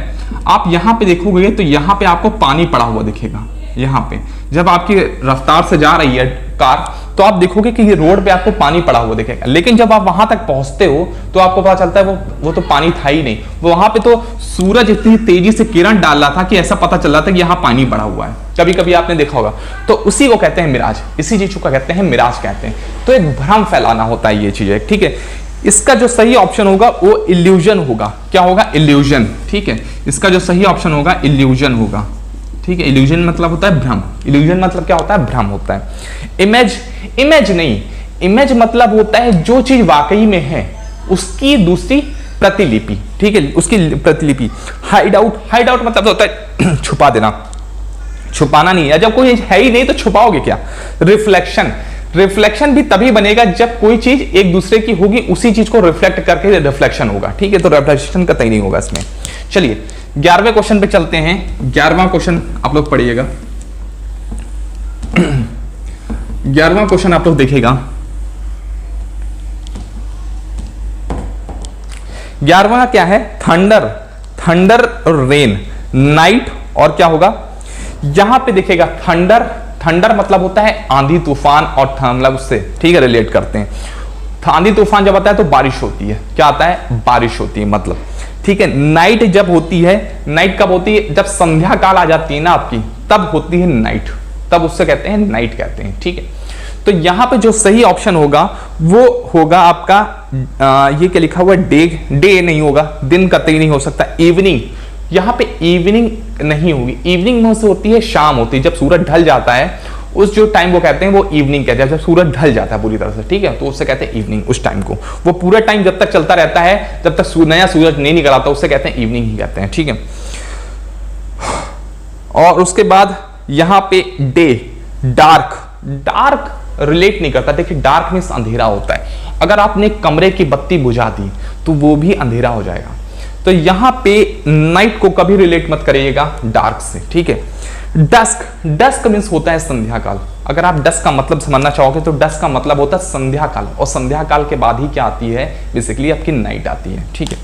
आप यहां पे देखोगे तो यहां पे आपको पानी पड़ा हुआ दिखेगा। यहां पे जब आपकी रफ्तार से जा रही है कार, तो आप देखोगे कि ये रोड पे आपको पानी पड़ा हुआ दिखेगा। लेकिन जब आप वहां तक पहुंचते हो तो आपको पता चलता है वो तो पानी था ही नहीं। वो वहां पे तो सूरज इतनी तेजी से किरण डाल रहा था कि ऐसा पता चल रहा था कि यहाँ पानी पड़ा हुआ है। कभी कभी आपने देखा होगा। तो उसी को कहते हैं मिराज, इसी चीज को कहते हैं मिराज कहते हैं। तो एक भ्रम फैलाना होता है ये चीज, ठीक है। इसका जो सही ऑप्शन होगा वो इल्यूजन होगा। क्या होगा? इल्यूजन, ठीक है। इसका जो सही ऑप्शन होगा इल्यूजन होगा, ठीक है। इल्यूजन मतलब होता है भ्रम। इल्यूजन मतलब क्या होता है? भ्रम होता है। इमेज नहीं, इमेज मतलब होता है जो चीज वाकई में है उसकी दूसरी प्रतिलिपि, ठीक है, उसकी प्रतिलिपि। हाइड आउट मतलब होता है छुपा देना, छुपाना नहीं है। जब कोई है ही नहीं तो छुपाओगे क्या? रिफ्लेक्शन भी तभी बनेगा जब कोई चीज एक दूसरे की होगी, उसी चीज को रिफ्लेक्ट करके रिफ्लेक्शन होगा, ठीक है। तो रिफ्लेक्शन कतई नहीं होगा इसमें। चलिए 11वें क्वेश्चन पे चलते हैं। 11वां क्वेश्चन आप लोग पढ़िएगा। 11वां क्वेश्चन आप लोग देखिएगा। 11वां क्या है? थंडर रेन नाइट, और क्या होगा यहां पे देखिएगा? थंडर मतलब होता है आंधी तूफान, और मतलब उससे, ठीक है, रिलेट करते हैं। आंधी तूफान जब आता है तो बारिश होती है। क्या आता है? बारिश होती है, मतलब, ठीक है। नाइट जब होती है, नाइट कब होती है? जब संध्या काल आ जाती है ना आपकी, तब होती है नाइट, तब उससे कहते हैं नाइट कहते हैं, ठीक है। तो यहां पे जो सही ऑप्शन होगा वो होगा आपका ये क्या लिखा हुआ है? डे नहीं होगा, दिन कतई नहीं हो सकता। इवनिंग, यहां पे इवनिंग नहीं होगी। इवनिंग में से होती है शाम होती है, जब सूरज ढल जाता है, उस जो टाइम को कहते हैं वो इवनिंग कहते हैं, जब सूरज ढल जाता है पूरी तरह से, ठीक है, तो उससे कहते हैं इवनिंग। उस टाइम को, वो पूरा टाइम जब तक चलता रहता है, जब तक नया सूरज नहीं निकल आता, उससे कहते हैं इवनिंग ही कहते हैं, ठीक है। और उसके बाद यहां पे डे, डार्क रिलेट नहीं करता। देखिए डार्क मींस अंधेरा होता है। अगर आपने कमरे की बत्ती बुझा दी तो वो भी अंधेरा हो जाएगा। तो यहां पे नाइट को कभी रिलेट मत करिएगा डार्क से, ठीक है। डस्क मीन्स होता है संध्या काल। अगर आप डस्क का मतलब समझना चाहोगे तो डस्क का मतलब होता है संध्या काल, और संध्या काल के बाद ही क्या आती है? बेसिकली आपकी नाइट आती है, ठीक है।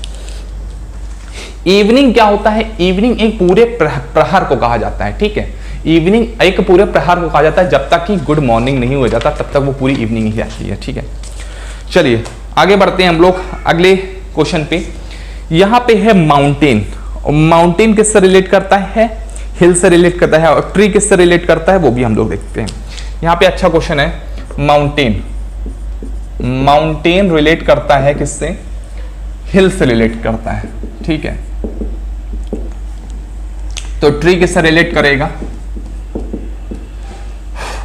इवनिंग क्या होता है? इवनिंग एक पूरे प्रहर को कहा जाता है, ठीक है। इवनिंग एक पूरे प्रहर को कहा जाता है, जब तक कि गुड मॉर्निंग नहीं हो जाता तब तक वो पूरी इवनिंग ही आती है, ठीक है। चलिए आगे बढ़ते हैं हम लोग अगले क्वेश्चन पे। यहां पे है माउंटेन, और माउंटेन किससे रिलेट करता है? हिल से रिलेट करता है। और ट्री किससे रिलेट करता है वो भी हम लोग देखते हैं। यहां पे अच्छा क्वेश्चन है। माउंटेन रिलेट करता है किससे? हिल से रिलेट करता है, ठीक है। तो ट्री किससे रिलेट करेगा?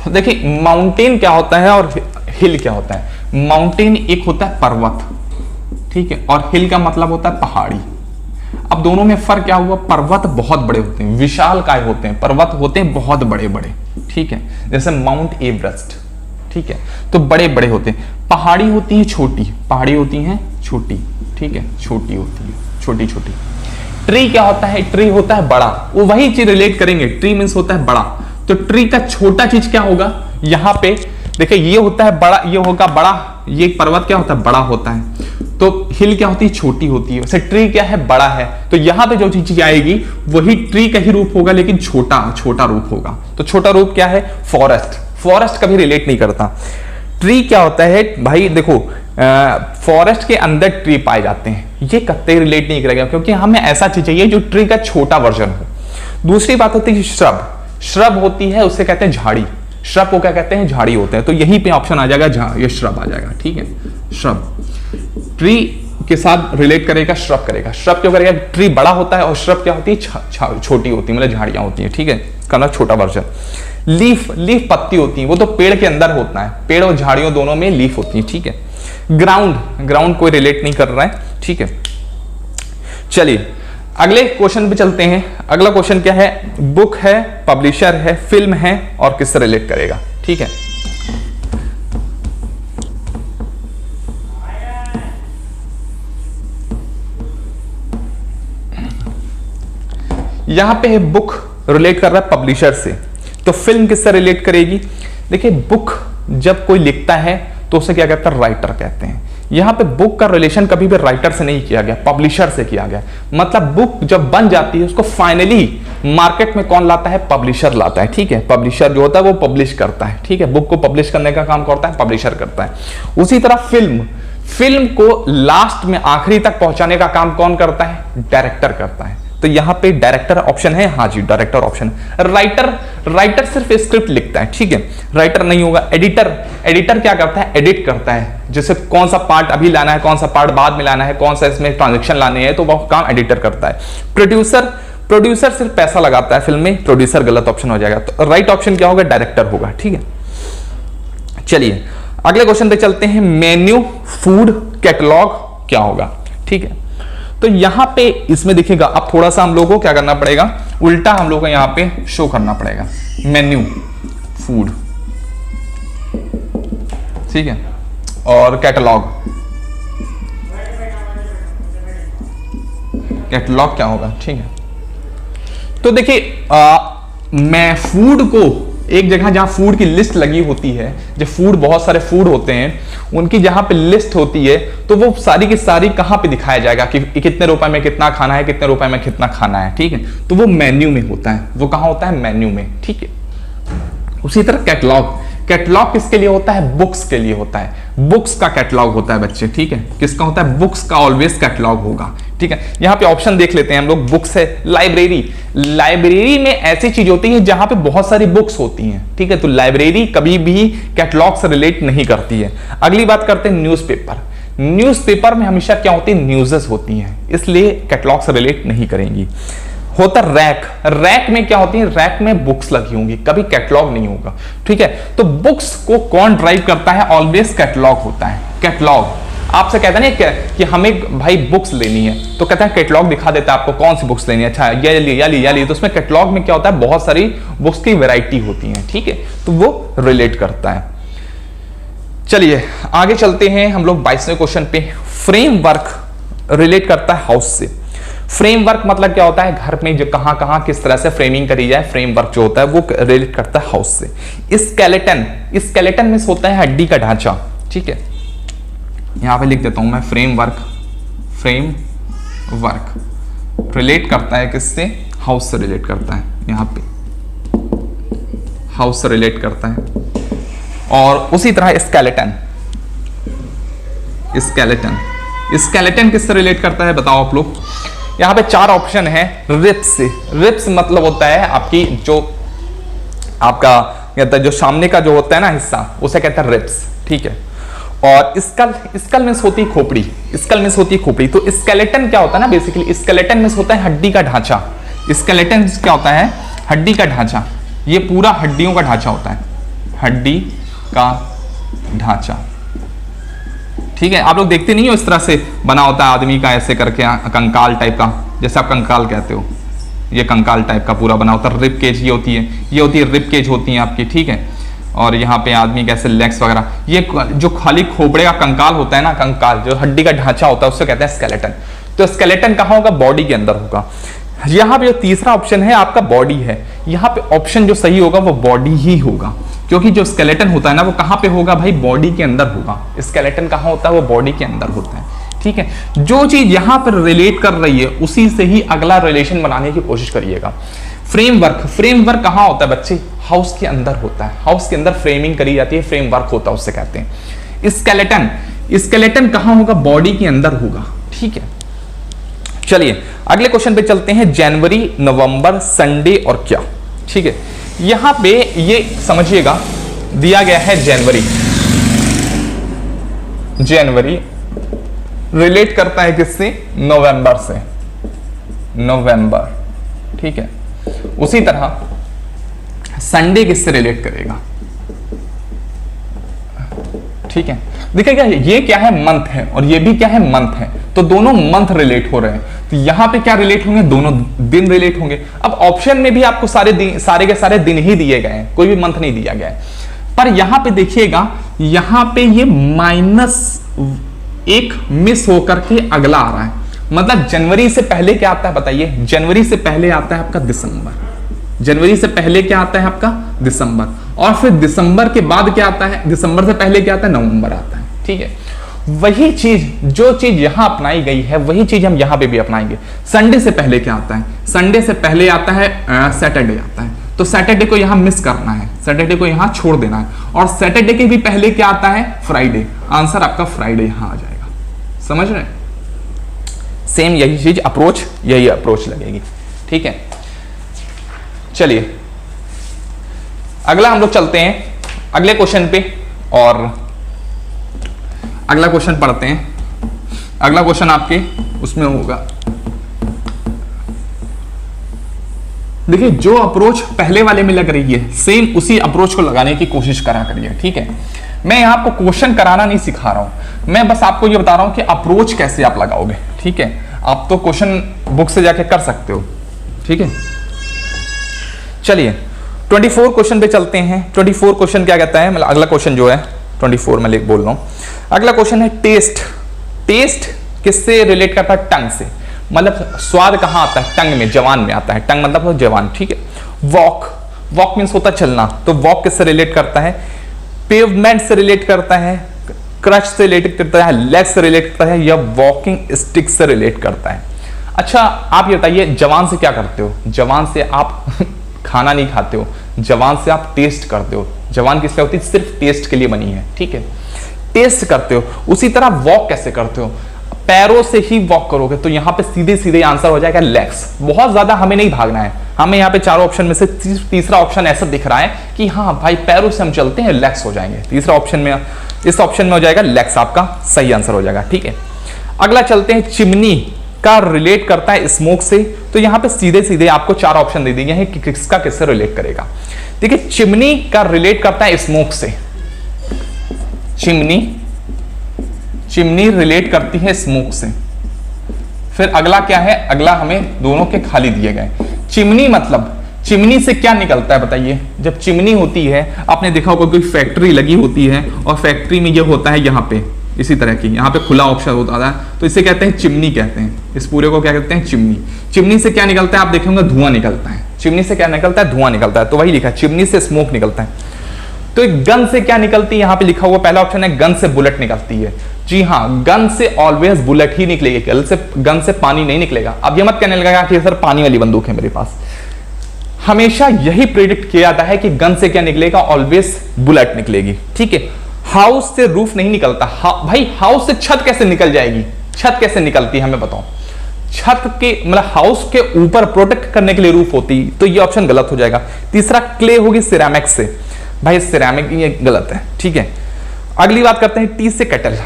देखिए माउंटेन क्या होता है और हिल क्या होता है? माउंटेन एक होता है पर्वत, ठीक है, और हिल का मतलब होता है पहाड़ी। अब दोनों में फर्क क्या हुआ, पर्वत बहुत बड़े होते हैं, विशालकाय होते हैं, पर्वत होते हैं बहुत बड़े बड़े, ठीक है, जैसे माउंट एवरेस्ट, ठीक है, तो बड़े बड़े होते हैं। पहाड़ी होती है छोटी, पहाड़ी होती हैं छोटी, ठीक है, छोटी होती है, छोटी छोटी। ट्री क्या होता है, ट्री होता है बड़ा, वो वही चीज रिलेट करेंगे, ट्री मीन्स होता है बड़ा, तो ट्री का छोटा चीज क्या होगा, यहां पे देखिए ये होता है बड़ा, ये होगा बड़ा, ये पर्वत क्या होता है बड़ा होता है, तो हिल क्या होती है छोटी होती है, वैसे ट्री क्या है बड़ा है, तो यहां पे जो चीज आएगी वही ट्री का ही रूप होगा लेकिन छोटा छोटा रूप होगा। तो छोटा रूप क्या है, फॉरेस्ट, फॉरेस्ट कभी रिलेट नहीं करता। ट्री क्या होता है भाई, देखो फॉरेस्ट के अंदर ट्री पाए जाते हैं, ये कत्ते रिलेट नहीं करेगा क्योंकि हमें ऐसा चीज चाहिए जो ट्री का छोटा वर्जन हो। दूसरी बात होती है श्रब, श्रब होती है उसे कहते हैं झाड़ी, श्रब को क्या कहते हैं, झाड़ी होते हैं, तो यहीं पे ऑप्शन आ जाएगा, ये श्रब आ जाएगा, ठीक है, श्रब। ट्री के साथ रिलेट करेगा, श्रब करेगा, श्रब क्यों करेगा, ट्री बड़ा होता है और श्रब क्या होती है छोटी होती है, मतलब झाड़ियां होती है, ठीक है, इसका मतलब छोटा वर्जन। लीफ, लीफ पत्ती होती है, वो तो पेड़ के अंदर होता है, पेड़ और झाड़ियों दोनों में लीफ होती है, ठीक है। ग्राउंड, ग्राउंड कोई रिलेट नहीं कर रहा है, ठीक है। चलिए अगले क्वेश्चन पे चलते हैं। अगला क्वेश्चन क्या है, बुक है, पब्लिशर है, फिल्म है और किससे रिलेट करेगा, ठीक है। यहां पे है बुक रिलेट कर रहा है पब्लिशर से, तो फिल्म किससे रिलेट करेगी। देखिए बुक जब कोई लिखता है तो उसे क्या कहते हैं, राइटर कहते हैं। यहां पे बुक का रिलेशन कभी भी राइटर से नहीं किया गया, पब्लिशर से किया गया। मतलब बुक जब बन जाती है उसको फाइनली मार्केट में कौन लाता है, पब्लिशर लाता है, ठीक है। पब्लिशर जो होता है वो पब्लिश करता है, ठीक है, बुक को पब्लिश करने का काम करता है पब्लिशर करता है। उसी तरह फिल्म, फिल्म को लास्ट में आखिरी तक पहुंचाने का काम कौन करता है, डायरेक्टर करता है। तो यहां पे डायरेक्टर ऑप्शन है, हाँ जी डायरेक्टर ऑप्शन है। राइटर, राइटर सिर्फ स्क्रिप्ट लिखता है, ठीक है, राइटर नहीं होगा। एडिटर, एडिटर क्या करता है, एडिट करता है, जैसे कौन सा पार्ट अभी लाना है, कौन सा पार्ट बाद में लाना है, कौन सा इसमें ट्रांजेक्शन लाने हैं, तो वो काम एडिटर करता है। प्रोड्यूसर, प्रोड्यूसर सिर्फ पैसा लगाता है फिल्म में, प्रोड्यूसर गलत ऑप्शन हो जाएगा, तो राइट ऑप्शन क्या होगा, डायरेक्टर होगा, ठीक है। चलिए अगले क्वेश्चन पे चलते हैं, मेन्यू, फूड, कैटलॉग क्या होगा, ठीक है। तो यहां पे इसमें देखिएगा, अब थोड़ा सा हम लोगों को क्या करना पड़ेगा, उल्टा हम लोगों को यहां पे शो करना पड़ेगा, मेन्यू, फूड, ठीक है, और कैटलॉग, कैटलॉग क्या होगा, ठीक है। तो देखिए मैं फूड को एक जगह जहां फूड की लिस्ट लगी होती है, जब फूड बहुत सारे फूड होते हैं उनकी जहां पे लिस्ट होती है, तो वो सारी की सारी कहां पे दिखाया जाएगा कि कितने रुपए में कितना खाना है, कितने रुपए में कितना खाना है, ठीक है। तो वो मेन्यू में होता है, वो कहां होता है, मेन्यू में, ठीक है। उसी तरह कैटलॉग, कैटलॉग किसके लिए होता है, बुक्स के लिए होता है, बुक्स का कैटलॉग होता है बच्चे, ठीक है। किसका होता है, बुक्स का ऑलवेज कैटलॉग होगा, ठीक है। यहां पे ऑप्शन देख लेते हैं हम लोग, बुक्स है, लाइब्रेरी, लाइब्रेरी में ऐसी चीज होती है जहां पे बहुत सारी बुक्स होती हैं, ठीक है, तो लाइब्रेरी कभी भी कैटलॉग से रिलेट नहीं करती है। अगली बात करते हैं न्यूज़पेपर, न्यूज़पेपर में हमेशा क्या होती है, न्यूज़ेस होती हैं, इसलिए कैटलॉग से रिलेट नहीं करेंगी। होता रैक, रैक में क्या होती है, रैक में बुक्स लगी होंगी, कभी कैटलॉग नहीं होगा, ठीक है। तो बुक्स को कौन ड्राइव करता है, ऑलवेज कैटलॉग होता है, कैटलॉग। आपसे कहता नहीं कि हमें भाई बुक्स लेनी है, तो कहता है कैटलॉग दिखा देता है आपको कौन सी बुक्स लेनी है, अच्छा ये ली या ली या ली, तो उसमें कैटलॉग में क्या होता है, बहुत सारी बुक्स की वैरायटी होती है, ठीक है, तो वो रिलेट करता है। चलिए आगे चलते हैं हम लोग 22वें क्वेश्चन पे। फ्रेमवर्क रिलेट करता है हाउस से। फ्रेमवर्क मतलब क्या होता है, घर में जो कहां कहां किस तरह से फ्रेमिंग करी जाए, फ्रेमवर्क जो होता है वो रिलेट करता है हाउस से। स्केलेटन, स्केलेटन में होता है हड्डी का ढांचा, ठीक है, यहां पे लिख देता हूं मैं फ्रेमवर्क, फ्रेमवर्क रिलेट करता है किससे, हाउस से रिलेट करता है, यहां पे हाउस से रिलेट करता है। और उसी तरह स्केलेटन, स्केलेटन, स्केलेटन किससे रिलेट करता है बताओ आप लोग। यहां पे 4 ऑप्शन है। रिप्स, रिप्स मतलब होता है आपकी जो आपका कहता है जो सामने का जो होता है ना हिस्सा, उसे कहता है रिप्स, ठीक है। और स्कल, स्कल मींस होती है खोपड़ी, स्कल मींस होती है खोपड़ी। तो स्केलेटन क्या होता है ना, बेसिकली स्केलेटन मींस होता है हड्डी का ढांचा। स्केलेटन क्या होता है, हड्डी का ढांचा, ये पूरा हड्डियों का ढांचा होता है, हड्डी का ढांचा, ठीक है, आप लोग देखते नहीं हो इस तरह से बना होता है आदमी का, ऐसे करके कंकाल टाइप का, जैसे आप कंकाल कहते हो, ये कंकाल टाइप का पूरा बना होता है। रिब केज ये होती है रिब केज होती है आपकी, ठीक है। और यहाँ पे आदमी कैसे लेग्स वगैरह, ये जो खाली खोपड़े का कंकाल होता है ना, कंकाल जो हड्डी का ढांचा होता है उससे कहते हैं स्केलेटन। तो स्केलेटन कहाँ होगा? बॉडी के अंदर होगा। यहाँ पे जो तीसरा ऑप्शन है आपका बॉडी है, यहाँ पे ऑप्शन जो सही होगा वो बॉडी ही होगा, क्योंकि जो स्केलेटन होता है ना वो कहाँ पे होगा भाई? बॉडी के अंदर होगा। स्केलेटन कहाँ होता है? वो बॉडी के अंदर होता है, ठीक है। जो चीज यहां पर रिलेट कर रही है उसी से ही अगला रिलेशन बनाने की कोशिश करिएगा। फ्रेमवर्क कहां होता है बच्चे? हाउस के अंदर होता है। हाउस के अंदर फ्रेमिंग करी जाती है, फ्रेमवर्क होता है, उससे कहते हैं। स्केलेटन कहां होगा? बॉडी के अंदर होगा, ठीक है। चलिए अगले क्वेश्चन पे चलते हैं। जनवरी, नवंबर, संडे और क्या, ठीक है। यहां पे ये समझिएगा दिया गया है जनवरी रिलेट करता है किससे? नवंबर से, नवंबर, ठीक है। उसी तरह संडे किससे रिलेट करेगा? ठीक है, देखिएगा ये क्या है? मंथ है, और ये भी क्या है? मंथ है, तो दोनों मंथ रिलेट हो रहे हैं। तो यहां पे क्या रिलेट होंगे? दोनों दिन रिलेट होंगे। अब ऑप्शन में भी आपको सारे के सारे दिन ही दिए गए हैं, कोई भी मंथ नहीं दिया गया है। पर यहां पे देखिएगा, यहां पे ये -1 मिस होकर के अगला आ रहा है। मतलब जनवरी से पहले क्या आता है बताइए? जनवरी से पहले आता है आपका दिसंबर। जनवरी से पहले क्या आता है आपका? दिसंबर। और फिर दिसंबर के बाद क्या आता है? दिसंबर से पहले क्या आता है? नवंबर आता है, ठीक है। वही चीज, जो चीज यहां अपनाई गई है वही चीज हम यहां पे भी अपनाएंगे। संडे से पहले क्या आता है? संडे से पहले आता है सैटरडे आता है। तो सैटरडे को यहां मिस करना है, सैटरडे को यहां छोड़ देना है। और सैटरडे के भी पहले क्या आता है? फ्राइडे। आंसर आपका फ्राइडे यहां आ जाएगा। समझ रहे? सेम यही चीज अप्रोच, यही अप्रोच लगेगी, ठीक है। चलिए अगला हम लोग चलते हैं अगले क्वेश्चन पे, और अगला क्वेश्चन पढ़ते हैं। अगला क्वेश्चन आपके उसमें होगा, देखिए जो अप्रोच पहले वाले में लग रही है सेम उसी अप्रोच को लगाने की कोशिश करा करिए, ठीक है। मैं यहां आपको क्वेश्चन कराना नहीं सिखा रहा हूं, मैं बस आपको ये बता रहा हूं कि अप्रोच कैसे आप लगाओगे, ठीक है। आप तो क्वेश्चन बुक से जाके कर सकते हो, ठीक है। चलिए 24 क्वेश्चन पे चलते हैं। 24 क्वेश्चन क्या कहता है? मतलब अगला क्वेश्चन जो है 24 में बोल रहा हूं। अगला क्वेश्चन है टेस्ट। टेस्ट किससे रिलेट करता है? टंग से। मतलब स्वाद कहां आता है? टंग में, जवान में आता है। टंग मतलब जवान, ठीक है। वॉक मीन्स होता चलना, तो वॉक किससे रिलेट करता है? पेवमेंट से रिलेट करता है, क्रच से रिलेट करता है, लेग से रिलेट करता है, या वॉकिंग स्टिक से रिलेट करता है। अच्छा आप ये बताइए, जवान से क्या करते हो? जवान से आप खाना नहीं खाते हो, जवान से आप टेस्ट करते हो। जवान किस लिए होती है? सिर्फ टेस्ट के लिए बनी है, ठीक है। टेस्ट करते हो। उसी तरह वॉक कैसे करते हो? पैरों से ही वॉक करोगे, तो यहां पे सीधे सीधे आंसर हो जाएगा लेग्स। बहुत ज्यादा हमें नहीं भागना है, हमें यहाँ पे चारों ऑप्शन में से तीसरा ऑप्शन ऐसा दिख रहा है कि हाँ भाई पैरों से हम चलते हैं, लेग्स हो जाएंगे। तीसरा ऑप्शन में, इस ऑप्शन में हो जाएगा लेग्स, आपका सही आंसर हो जाएगा, ठीक है। अगला चलते हैं, चिमनी का रिलेट करता है स्मोक से, तो यहां पे सीधे सीधे आपको चार ऑप्शन दे दिए हैं कि किसका किससे रिलेट करेगा। देखिए चिमनी का रिलेट करता है स्मोक से, चिमनी रिलेट करती है स्मोक से। फिर अगला क्या है? अगला हमें दोनों के खाली दिए गए। चिमनी मतलब चिमनी से क्या निकलता है बताइए? जब चिमनी होती है, आपने देखा होगा कोई फैक्ट्री लगी होती है और फैक्ट्री में ये होता है यहाँ पे इसी तरह की, यहाँ पे खुला ऑप्शन होता है, तो इसे कहते हैं चिमनी कहते हैं। इस पूरे को क्या कहते हैं? चिमनी। चिमनी से क्या निकलता है? आप देखेंगे धुआं निकलता है। चिमनी से क्या निकलता है? धुआं निकलता है, तो वही लिखा है चिमनी से स्मोक निकलता है। तो एक गन से क्या निकलती है? यहाँ पे लिखा हुआ पहला ऑप्शन है गन से बुलेट निकलती है। जी हाँ, गन से ऑलवेज बुलेट ही निकलेगी, गन से पानी नहीं निकलेगा। अब ये मत कहने लगेगा कि सर पानी वाली बंदूक है मेरे पास। हमेशा यही प्रेडिक्ट किया जाता है कि गन से क्या निकलेगा? ऑलवेज बुलेट निकलेगी, ठीक है। हाउस से रूफ नहीं निकलता। भाई हाउस से छत कैसे निकल जाएगी? छत कैसे निकलती है हमें बताओ? छत के मतलब हाउस के ऊपर प्रोटेक्ट करने के लिए रूफ होती, तो ये ऑप्शन गलत हो जाएगा। तीसरा क्ले होगी सिरेमिक से, भाई सिरेमिक ये गलत है, ठीक है। अगली बात करते हैं टी से केटल।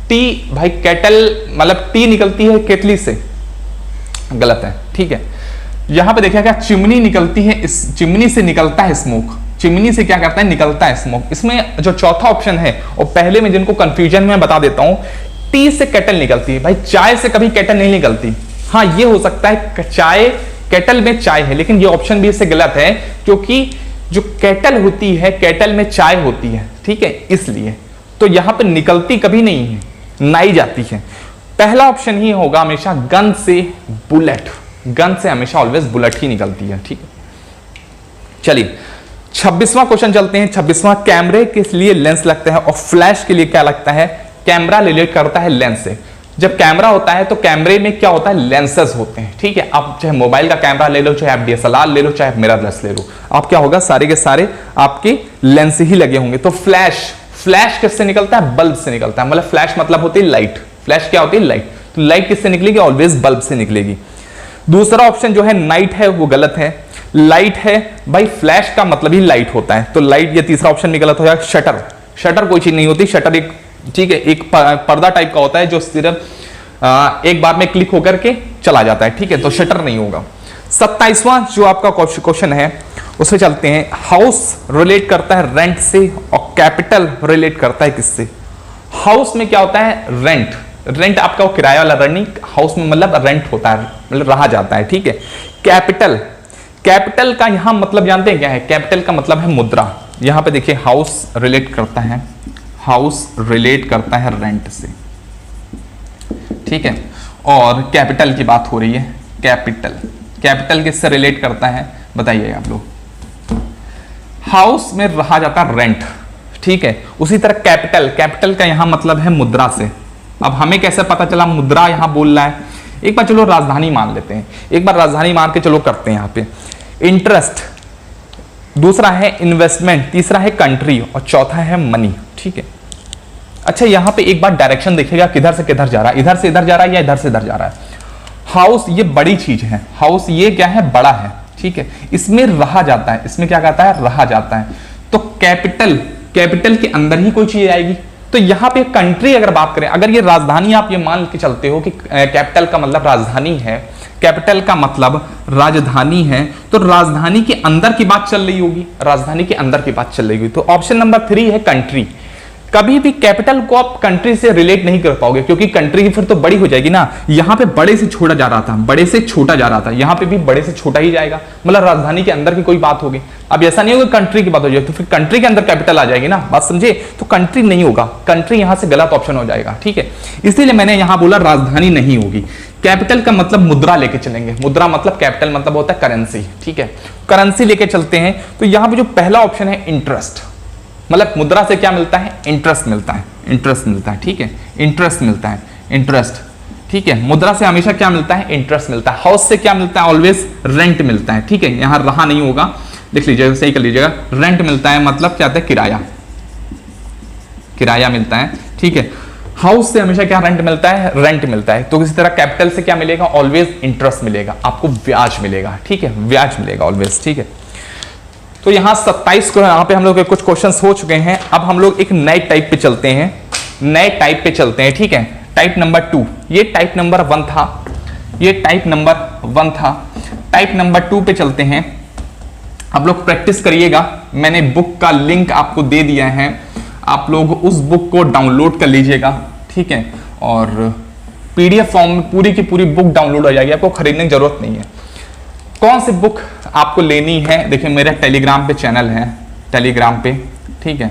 टी भाई केटल मतलब टी निकलती है केटली से, गलत है, ठीक है। यहां पे देखिएगा चिमनी निकलती है, इस चिमनी से निकलता है स्मोक। चिमनी से क्या करता है, निकलता है स्मोक। इसमें जो चौथा ऑप्शन है और पहले में जिनको कंफ्यूजन में बता देता हूं, टी से केटल निकलती है। भाई चाय से कभी केटल नहीं निकलती। हाँ ये हो सकता है चाय, केटल में चाय है, लेकिन ये ऑप्शन भी इससे गलत है, क्योंकि जो केटल होती है, केटल में चाय होती है, ठीक है, इसलिए तो यहां पर निकलती कभी नहीं है, नाई जाती है। पहला ऑप्शन ही होगा हमेशा गन से बुलेट, गन से हमेशा ऑलवेज बुलेट ही निकलती है, ठीक है। चलिए 26वां क्वेश्चन चलते हैं। 26वां, कैमरे के लिए लेंस लगता है और फ्लैश के लिए क्या लगता है, कैमरा रिलेट करता है लेंस से। जब कैमरा होता है तो कैमरे में क्या होता है, लेंसेज होते हैं, ठीक है। आप चाहे मोबाइल का कैमरा ले लो, चाहे आप डीएसएलआर ले लो, चाहे मिररलेस ले लो, आप क्या होगा, सारे के सारे आपके लेंस ही लगे होंगे। तो फ्लैश, फ्लैश किससे निकलता है, बल्ब से निकलता है। मतलब फ्लैश मतलब होती है लाइट, फ्लैश क्या होती है, लाइट। तो लाइट किससे निकलेगी, ऑलवेज बल्ब से निकलेगी। दूसरा ऑप्शन जो है नाइट है, वो गलत है। लाइट है भाई, फ्लैश का मतलब ही लाइट होता है, तो लाइट, ये तीसरा ऑप्शन भी गलत हो जाएगा। शटर, शटर कोई चीज नहीं होती, शटर एक, ठीक है, एक पर्दा टाइप का होता है जो सिर्फ एक बार में क्लिक होकर के चला जाता है, ठीक है, तो शटर नहीं होगा। 27वां जो आपका क्वेश्चन है उससे चलते हैं। हाउस रिलेट करता है रेंट से और कैपिटल रिलेट करता है किससे। हाउस में क्या होता है, रेंट, रेंट आपका वो किराया वाला रनिंग, हाउस में मतलब रेंट होता है, मतलब रहा जाता है, ठीक है। कैपिटल, कैपिटल का यहां मतलब जानते हैं क्या है, कैपिटल का मतलब है मुद्रा। यहां पे देखिए हाउस रिलेट करता है, हाउस रिलेट करता है रेंट से, ठीक है। और कैपिटल की बात हो रही है, कैपिटल, कैपिटल किससे रिलेट करता है बताइए आप लोग। हाउस में रहा जाता है रेंट, ठीक है। उसी तरह कैपिटल, कैपिटल का यहां मतलब है मुद्रा से। अब हमें कैसे पता चला मुद्रा यहां बोल रहा है, एक बार चलो राजधानी मान लेते हैं, एक बार राजधानी मान के चलो करते हैं यहां पे। इंटरेस्ट, दूसरा है इन्वेस्टमेंट, तीसरा है कंट्री और चौथा है मनी, ठीक है। अच्छा यहां पे एक बार डायरेक्शन देखिएगा, किधर से किधर जा रहा है, इधर से इधर जा रहा है या इधर से इधर जा रहा है। हाउस ये बड़ी चीज है, हाउस ये क्या है, बड़ा है, ठीक है। इसमें रहा जाता है, इसमें क्या कहता है, रहा जाता है। तो कैपिटल, कैपिटल के अंदर ही कोई चीज आएगी। तो यहां पे कंट्री अगर बात करें, अगर ये राजधानी आप ये मान के चलते हो कि कैपिटल का मतलब राजधानी है, कैपिटल का मतलब राजधानी है, तो राजधानी के अंदर की बात चल रही होगी, राजधानी के अंदर की बात चल रही होगी। तो ऑप्शन नंबर 3 है कंट्री। कभी भी कैपिटल को आप कंट्री से रिलेट नहीं कर पाओगे, क्योंकि कंट्री फिर तो बड़ी हो जाएगी ना। यहां पे बड़े से छोटा जा रहा था, बड़े से छोटा जा रहा था, यहां पे भी बड़े से छोटा ही जाएगा, मतलब राजधानी के अंदर की कोई बात होगी। अब ऐसा नहीं होगा कंट्री की बात हो जाए तो फिर कंट्री के अंदर कैपिटल आ जाएगी ना, बात समझे। तो कंट्री नहीं होगा, कंट्री यहां से गलत ऑप्शन हो जाएगा, ठीक है। इसलिए मैंने यहां बोला राजधानी नहीं होगी। कैपिटल का मतलब मुद्रा लेके चलेंगे, मुद्रा मतलब कैपिटल मतलब होता है करेंसी, ठीक है। करेंसी लेके चलते हैं। तो यहां पे जो पहला ऑप्शन है इंटरेस्ट, मतलब मुद्रा से क्या मिलता है, इंटरेस्ट मिलता है, इंटरेस्ट मिलता है, ठीक है, इंटरेस्ट मिलता है, इंटरेस्ट, ठीक है। मुद्रा से हमेशा क्या मिलता है, इंटरेस्ट मिलता है। हाउस से क्या मिलता है, ऑलवेज रेंट मिलता है, ठीक है। यहां रहा नहीं होगा, देख लीजिएगा, सही कर लीजिएगा। रेंट मिलता है मतलब क्या होता है, किराया, किराया मिलता है, ठीक है। हाउस से हमेशा क्या रेंट मिलता है, रेंट मिलता है। तो इसी तरह कैपिटल से क्या मिलेगा, ऑलवेज इंटरेस्ट मिलेगा, आपको ब्याज मिलेगा, ठीक है, ब्याज मिलेगा ऑलवेज, ठीक है। तो यहां 27 को यहां पे हम लोग के कुछ क्वेश्चंस हो चुके हैं। अब हम लोग एक नए टाइप पे चलते हैं, नए टाइप पे चलते हैं, ठीक है। टाइप नंबर 2, ये टाइप नंबर 1 था, ये टाइप नंबर 1 था। टाइप नंबर 2 पे चलते हैं। आप लोग प्रैक्टिस करिएगा, मैंने बुक का लिंक आपको दे दिया है, आप लोग उस बुक को डाउनलोड कर लीजिएगा, ठीक है। और पीडीएफ फॉर्म में पूरी की पूरी बुक डाउनलोड हो जाएगी, आपको खरीदने की जरूरत नहीं है। कौन सी बुक आपको लेनी है, देखिए मेरा टेलीग्राम पे चैनल है, टेलीग्राम पे, ठीक है।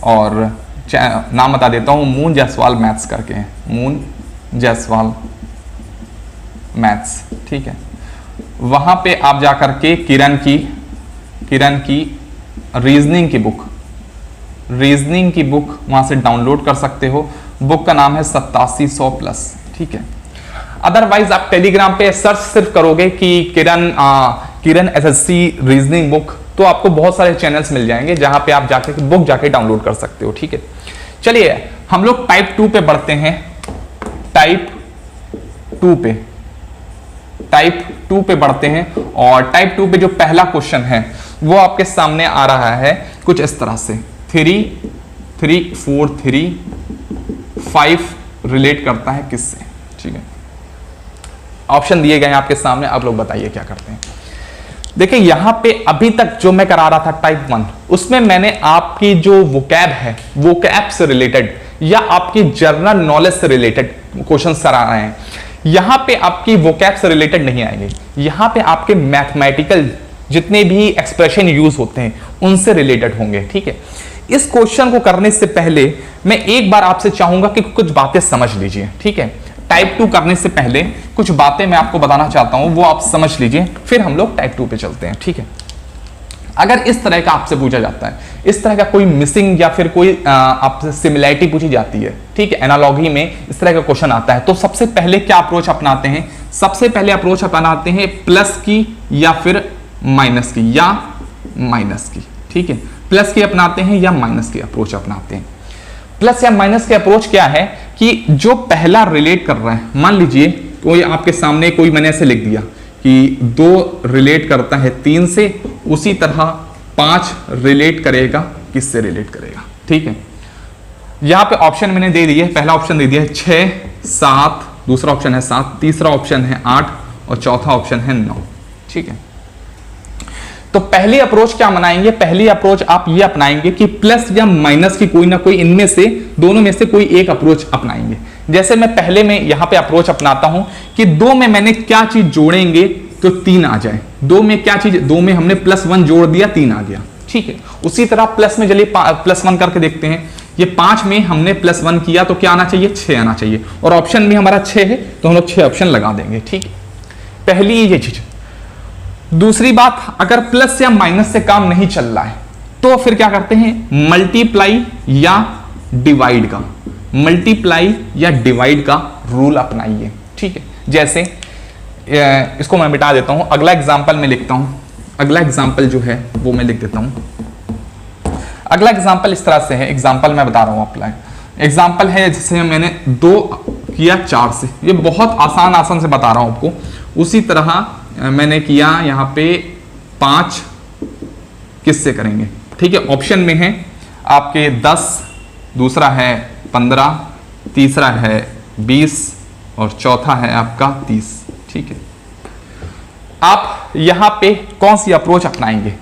और नाम बता देता हूँ, मून जायसवाल मैथ्स करके है, मून जायसवाल मैथ्स, ठीक है। वहां पे आप जाकर के किरण की रीजनिंग की बुक, रीजनिंग की बुक वहां से डाउनलोड कर सकते हो। बुक का नाम है 8700+, ठीक है। अदरवाइज आप टेलीग्राम पे सर्च सिर्फ करोगे कि किरण एसएससी रीजनिंग बुक, तो आपको बहुत सारे चैनल्स मिल जाएंगे जहां पे आप जाके बुक जाके डाउनलोड कर सकते हो, ठीक है। चलिए हम लोग टाइप 2 पे बढ़ते हैं, टाइप 2 पे, टाइप 2 पे बढ़ते हैं। और टाइप 2 पे जो पहला क्वेश्चन है वो आपके सामने आ रहा है कुछ इस तरह से, 3 3 4 3 5 रिलेट करता है किससे, ठीक है। ऑप्शन दिए गए हैं आपके सामने, आप लोग बताइए क्या करते हैं। देखिए यहां पे अभी तक जो मैं करा रहा था टाइप 1, उसमें मैंने आपकी जो वोकैब है, वोकैब से रिलेटेड या आपकी जनरल नॉलेज से रिलेटेड क्वेश्चंस करा रहे हैं। यहां पे आपकी वोकैब से रिलेटेड नहीं आएंगे, यहां पे आपके मैथमेटिकल जितने भी एक्सप्रेशन यूज होते हैं उनसे रिलेटेड होंगे। ठीक है, इस क्वेश्चन को करने से पहले मैं एक बार आपसे चाहूंगा कि कुछ बातें समझ लीजिए। ठीक है, टाइप 2 करने से पहले कुछ बातें मैं आपको बताना चाहता हूं, वो आप समझ लीजिए, फिर हम लोग टाइप 2 पे चलते हैं। ठीक है, अगर इस तरह का आपसे पूछा जाता है, इस तरह का कोई मिसिंग या फिर कोई आपसे सिमिलैरिटी पूछी जाती है, ठीक है, एनालॉजी में इस तरह का क्वेश्चन आता है, तो सबसे पहले क्या अप्रोच अपनाते हैं? सबसे पहले अप्रोच अपनाते हैं प्लस की या फिर माइनस की, या माइनस की। ठीक है, प्लस की अपनाते हैं या माइनस की अप्रोच अपनाते हैं। प्लस या माइनस के अप्रोच क्या है कि जो पहला रिलेट कर रहा है, मान लीजिए कोई आपके सामने कोई मैंने ऐसे लिख दिया कि 2 रिलेट करता है 3 से, उसी तरह 5 रिलेट करेगा किससे रिलेट करेगा। ठीक है, यहां पे ऑप्शन मैंने दे दिए, पहला ऑप्शन दे दिया है 6, 7, दूसरा ऑप्शन है 7, तीसरा ऑप्शन है 8 और चौथा ऑप्शन है 9। ठीक है, तो पहली अप्रोच क्या बनाएंगे? पहली अप्रोच आप ये अपनाएंगे कि प्लस या माइनस की कोई ना कोई इनमें से, दोनों में से कोई एक अप्रोच अपनाएंगे। जैसे मैं पहले में यहां पे अप्रोच अपनाता हूं कि 2 में मैंने क्या चीज जोड़ेंगे तो 3 आ जाए। 2 में क्या चीज, 2 में हमने +1 जोड़ दिया, 3 आ गया। ठीक है, उसी तरह प्लस में चलिए +1 करके देखते हैं। ये 5 में हमने +1 किया तो क्या आना चाहिए? 6 आना चाहिए, और ऑप्शन भी हमारा 6 है तो हम लोग 6 ऑप्शन लगा देंगे। ठीक है, पहली ये चीज। दूसरी बात, अगर प्लस या माइनस से काम नहीं चल रहा है तो फिर क्या करते हैं? मल्टीप्लाई या डिवाइड का, मल्टीप्लाई या डिवाइड का रूल अपनाइए। ठीक है, जैसे इसको मैं मिटा देता हूं, अगला एग्जांपल मैं लिखता हूं। अगला एग्जांपल जो है वो मैं लिख देता हूं। अगला एग्जांपल इस तरह से है, एग्जांपल मैं बता रहा हूं अप्लाई। एग्जांपल है जैसे मैंने 2 किया 4 से, ये बहुत आसान से बता रहा हूं आपको। उसी तरह मैंने किया यहाँ पे 5 किससे करेंगे? ठीक है, ऑप्शन में है आपके 10, दूसरा है 15, तीसरा है 20 और चौथा है आपका 30। ठीक है, आप यहां पे कौन सी अप्रोच अपनाएंगे?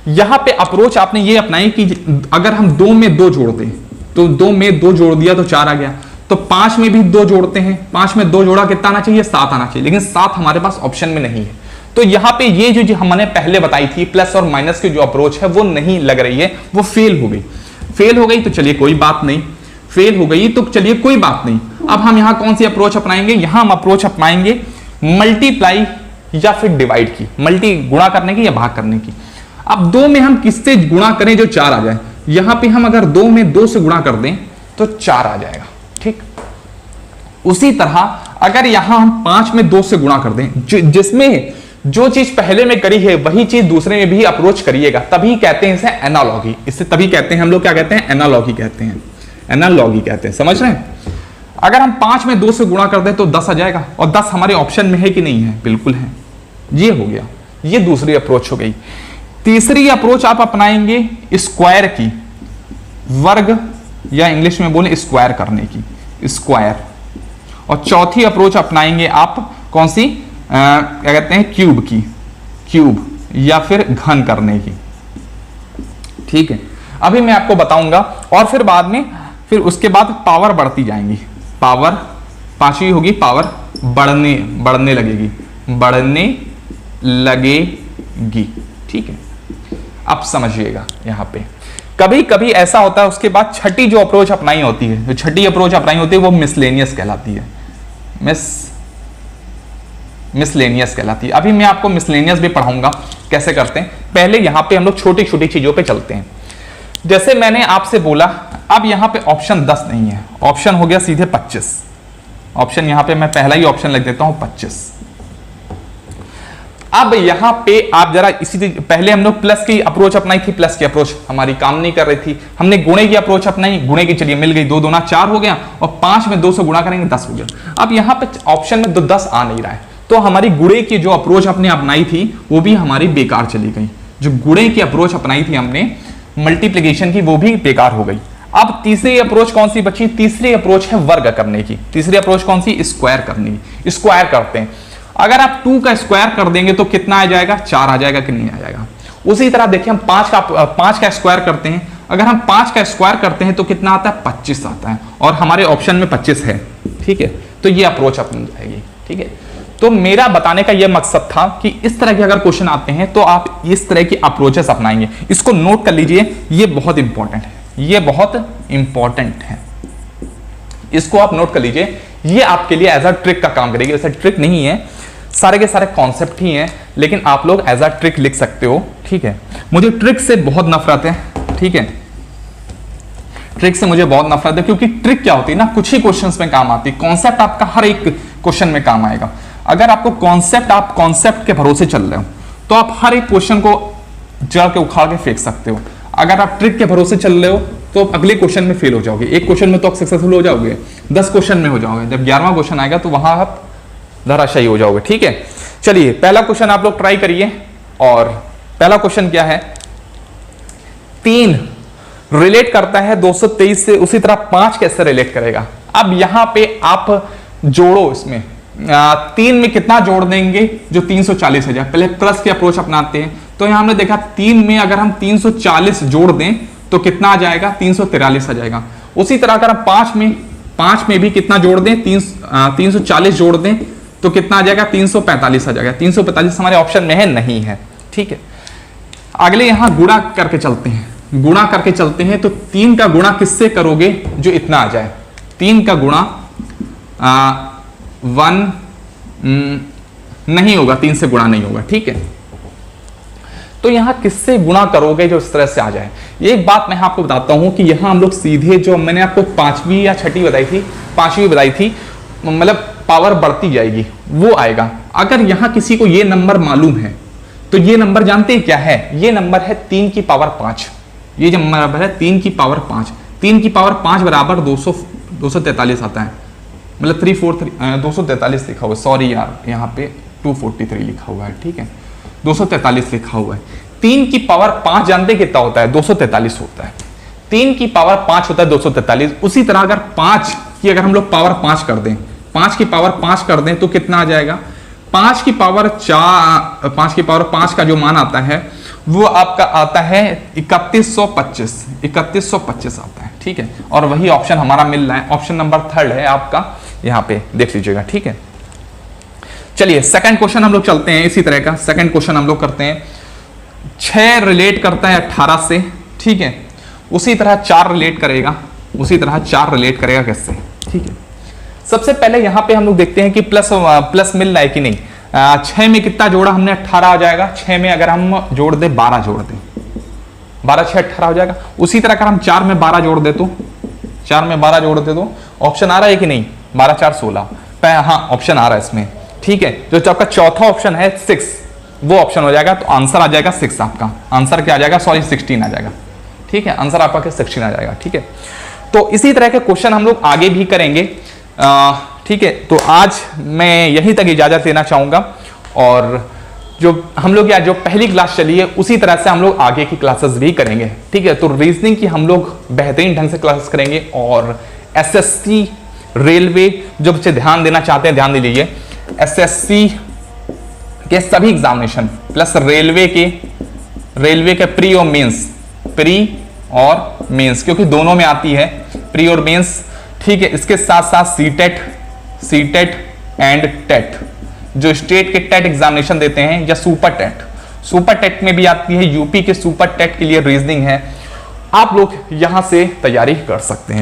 यहां पे अप्रोच आपने ये अपनाई कि अगर हम 2 में 2 जोड़ दें तो 2 में 2 जोड़ दिया तो 4 आ गया, तो 5 में भी 2 जोड़ते हैं, 5 में 2 जोड़ा कितना आना चाहिए? 7 आना चाहिए, लेकिन 7 हमारे पास ऑप्शन में नहीं है। तो यहां पे ये जो हमने पहले बताई थी प्लस और माइनस की जो अप्रोच है वो नहीं लग रही है, वो फेल हो गई। फेल हो गई तो चलिए कोई बात नहीं, फेल हो गई तो चलिए कोई बात नहीं। अब हम यहां कौन सी अप्रोच अपनाएंगे? यहां हम अप्रोच अपनाएंगे मल्टीप्लाई या फिर डिवाइड की, मल्टी गुणा करने की या भाग करने की। अब 2 में हम किससे गुणा करें जो 4 आ जाए? यहां पे हम अगर 2 में 2 से गुणा कर दें तो 4 आ जाएगा। ठीक, उसी तरह अगर यहां हम 5 में 2 से गुणा कर दें, जिसमें जो चीज पहले में करी है वही चीज दूसरे में भी अप्रोच करिएगा, तभी कहते हैं इसे एनालॉगी। इससे तभी कहते हैं हम लोग, क्या कहते हैं? एनालॉगी कहते हैं, एनालॉगी कहते हैं। समझ रहे हैं? अगर हम 5 में 2 से गुणा कर दें तो 10 आ जाएगा, और 10 हमारे ऑप्शन में है कि नहीं है? बिल्कुल है। ये हो गया, ये दूसरी अप्रोच हो गई। तीसरी अप्रोच आप अपनाएंगे स्क्वायर की, वर्ग या इंग्लिश में बोले स्क्वायर करने की, स्क्वायर। और चौथी अप्रोच अपनाएंगे आप कौन सी? क्या कहते हैं? क्यूब की, क्यूब या फिर घन करने की। ठीक है, अभी मैं आपको बताऊंगा, और फिर बाद में, फिर उसके बाद पावर बढ़ती जाएंगी, पावर 5वीं होगी, पावर बढ़ने लगेगी। ठीक है, अब समझिएगा यहां पे कभी कभी ऐसा होता है, उसके बाद छठी जो अप्रोच अपनाई होती है, जो छठी अप्रोच अपनाई होती है वो मिसलेनियस कहलाती है, मिसलेनियस कहलाती है। अभी मैं आपको मिसलेनियस भी पढ़ाऊंगा कैसे करते हैं। पहले यहां पे हम लोग छोटी छोटी चीजों पे चलते हैं। जैसे मैंने आपसे बोला, अब यहां पे ऑप्शन 10 नहीं है, ऑप्शन हो गया सीधे 25। ऑप्शन यहां पे मैं पहला ही ऑप्शन लिख देता हूं 25। अब यहां पे आप जरा इसी पहले हम लोग प्लस की अप्रोच अपनाई थी, प्लस की अप्रोच हमारी काम नहीं कर रही थी, हमने गुणे की अप्रोच अपनाई, गुणे की चलिए मिल गई, 2 दूना 4 हो गया, और 5 में 2 से गुणा करेंगे 10 हो गया। अब यहां पे ऑप्शन में 10 आ नहीं रहा है, तो हमारी गुणे की जो अप्रोच आपने अपनाई थी वो भी हमारी बेकार चली गई। जो गुणे की अप्रोच अपनाई थी हमने मल्टीप्लिकेशन की, वो भी बेकार हो गई। अब तीसरी अप्रोच कौन सी बची? तीसरी अप्रोच है वर्ग करने की। तीसरी अप्रोच कौन सी? स्क्वायर करने की। स्क्वायर करते हैं। अगर आप 2 का स्क्वायर कर देंगे तो कितना आ जाएगा, 4 आ जाएगा कि नहीं आ जाएगा। उसी तरह देखिए हम 5 का स्क्वायर करते हैं, अगर हम 5 का स्क्वायर करते हैं तो कितना आता है, 25 आता है, और हमारे ऑप्शन में 25 है। ठीक है, तो ये अप्रोच अपनी जाएगी। ठीक है, तो मेरा बताने का ये मकसद था कि इस तरह के अगर क्वेश्चन आते हैं तो आप इस तरह की अप्रोचेस अपनाएंगे। इसको नोट कर लीजिए, ये बहुत इंपॉर्टेंट है, ये बहुत इंपॉर्टेंट है, इसको आप नोट कर लीजिए। ये आपके लिए एज अ ट्रिक का काम करेगी। वैसे ट्रिक नहीं है, सारे के सारे कॉन्सेप्ट ही हैं, लेकिन आप लोग एज अ ट्रिक लिख सकते हो। ठीक है, मुझे ट्रिक से बहुत नफरत है। ठीक है, ट्रिक से मुझे बहुत नफरत है, क्योंकि ट्रिक क्या होती है ना, कुछ ही क्वेश्चंस में काम आती है, कॉन्सेप्ट आपका हर एक क्वेश्चन में काम आएगा। अगर आपको कॉन्सेप्ट, आप कॉन्सेप्ट के भरोसे चल रहे हो तो आप हर एक क्वेश्चन को जड़ के उखाड़ के फेंक सकते हो। अगर आप ट्रिक के भरोसे चल रहे हो तो अगले क्वेश्चन में फेल हो जाओगे। एक क्वेश्चन में तो आप सक्सेसफुल हो जाओगे, 10 क्वेश्चन में हो जाओगे, जब 11वां क्वेश्चन आएगा तो वहां आप धराशायी हो जाओगे। ठीक है, चलिए पहला क्वेश्चन आप लोग ट्राई करिए। और पहला क्वेश्चन क्या है, 3 रिलेट करता है 223 से, उसी तरह 5 कैसे रिलेट करेगा। अब यहां पे आप जोड़ो, इसमें 3 में कितना जोड़ देंगे जो 340 हो जाए। पहले प्लस की अप्रोच अपनाते हैं, तो यहां हमने देखा 3 में अगर हम 340 जोड़ दें तो कितना आ जाएगा, 343 आ जाएगा। उसी तरह अगर हम 5 में भी कितना जोड़ दें, 340 जोड़ दें तो कितना आ जाएगा, 345 आ जाएगा। 345 हमारे ऑप्शन में है, नहीं है। ठीक है, अगले यहां गुणा करके चलते हैं, गुणा करके चलते हैं। तो 3 का गुणा किससे करोगे जो इतना आ जाए, 3 का गुणा 1 नहीं होगा, 3 से गुणा नहीं होगा। ठीक है, तो यहां किससे गुणा करोगे जो इस तरह से आ जाए। एक बात मैं आपको बताता हूं कि यहां हम लोग सीधे, जो मैंने आपको 5वीं या 6वीं बताई थी, 5वीं बताई थी, मतलब पावर बढ़ती जाएगी, वो आएगा। अगर यहां किसी को ये नंबर मालूम है तो ये नंबर जानते हैं क्या है, ये नंबर है 3 की पावर 5। ये जो नंबर है 3 की पावर 5, 3 की पावर 5 बराबर 243 आता है, मतलब 243 लिखा हुआ है, सॉरी यार यहाँ पे 243 लिखा हुआ है। ठीक है, 243 लिखा हुआ है। 3 की पावर 5 जानते कितना होता है, 243 होता है। 3 की पावर 5 होता है 243। उसी तरह अगर 5 की अगर हम लोग पावर 5 कर दें, 5 की पावर 5 कर दें तो कितना आ जाएगा, 5 की पावर 5 का जो मान आता है वो आपका आता है 3125 आता है। ठीक है, और वही ऑप्शन हमारा मिल रहा है, ऑप्शन नंबर 3 है आपका, यहाँ पे देख लीजिएगा। ठीक है, चलिए सेकंड क्वेश्चन हम लोग चलते हैं। इसी तरह का सेकंड क्वेश्चन हम लोग करते हैं। 6 रिलेट करता है 18 से। ठीक है, उसी तरह 4 रिलेट करेगा, उसी तरह 4 रिलेट करेगा कैसे। ठीक है, सबसे पहले यहां पे हम लोग देखते हैं कि प्लस मिल रहा है कि नहीं। 6 में कितना जोड़ा हमने, 18 आ जाएगा। 6 में अगर हम जोड़ दे 12 जोड़ दे, 12 6 18 हो जाएगा। उसी तरह अगर हम 4 में 12 जोड़ दे तो 4 में 12 जोड़ दे तो ऑप्शन आ रहा है कि नहीं, 12 4 16, हाँ ऑप्शन आ रहा है इसमें। ठीक है, जो आपका चौथा ऑप्शन है 6, वो ऑप्शन हो जाएगा, तो आंसर आ जाएगा 6। आपका आंसर क्या आ जाएगा, सॉरी 16 आ जाएगा। ठीक है, आंसर आपका 16 आ जाएगा। ठीक है, तो इसी तरह के क्वेश्चन हम लोग आगे भी करेंगे। ठीक है, तो आज मैं यहीं तक इजाजत लेना चाहूंगा, और जो हम लोग या जो पहली क्लास चली है उसी तरह से हम लोग आगे की क्लासेस भी करेंगे। ठीक है, तो रीजनिंग की हम लोग बेहतरीन ढंग से क्लासेस करेंगे, और एसएससी, रेलवे, जो बच्चे ध्यान देना चाहते हैं ध्यान दे लीजिए। एसएससी के सभी एग्जामिनेशन प्लस रेलवे के प्री और मेंस, क्योंकि दोनों में आती है प्री और मेंस। ठीक है, इसके साथ साथ सीटेट एंड टेट, जो स्टेट के टेट एग्जामिनेशन देते हैं, या सुपर टेट में भी आती है। यूपी के सुपर टेट के लिए रीजनिंग है, आप लोग यहां से तैयारी कर सकते हैं।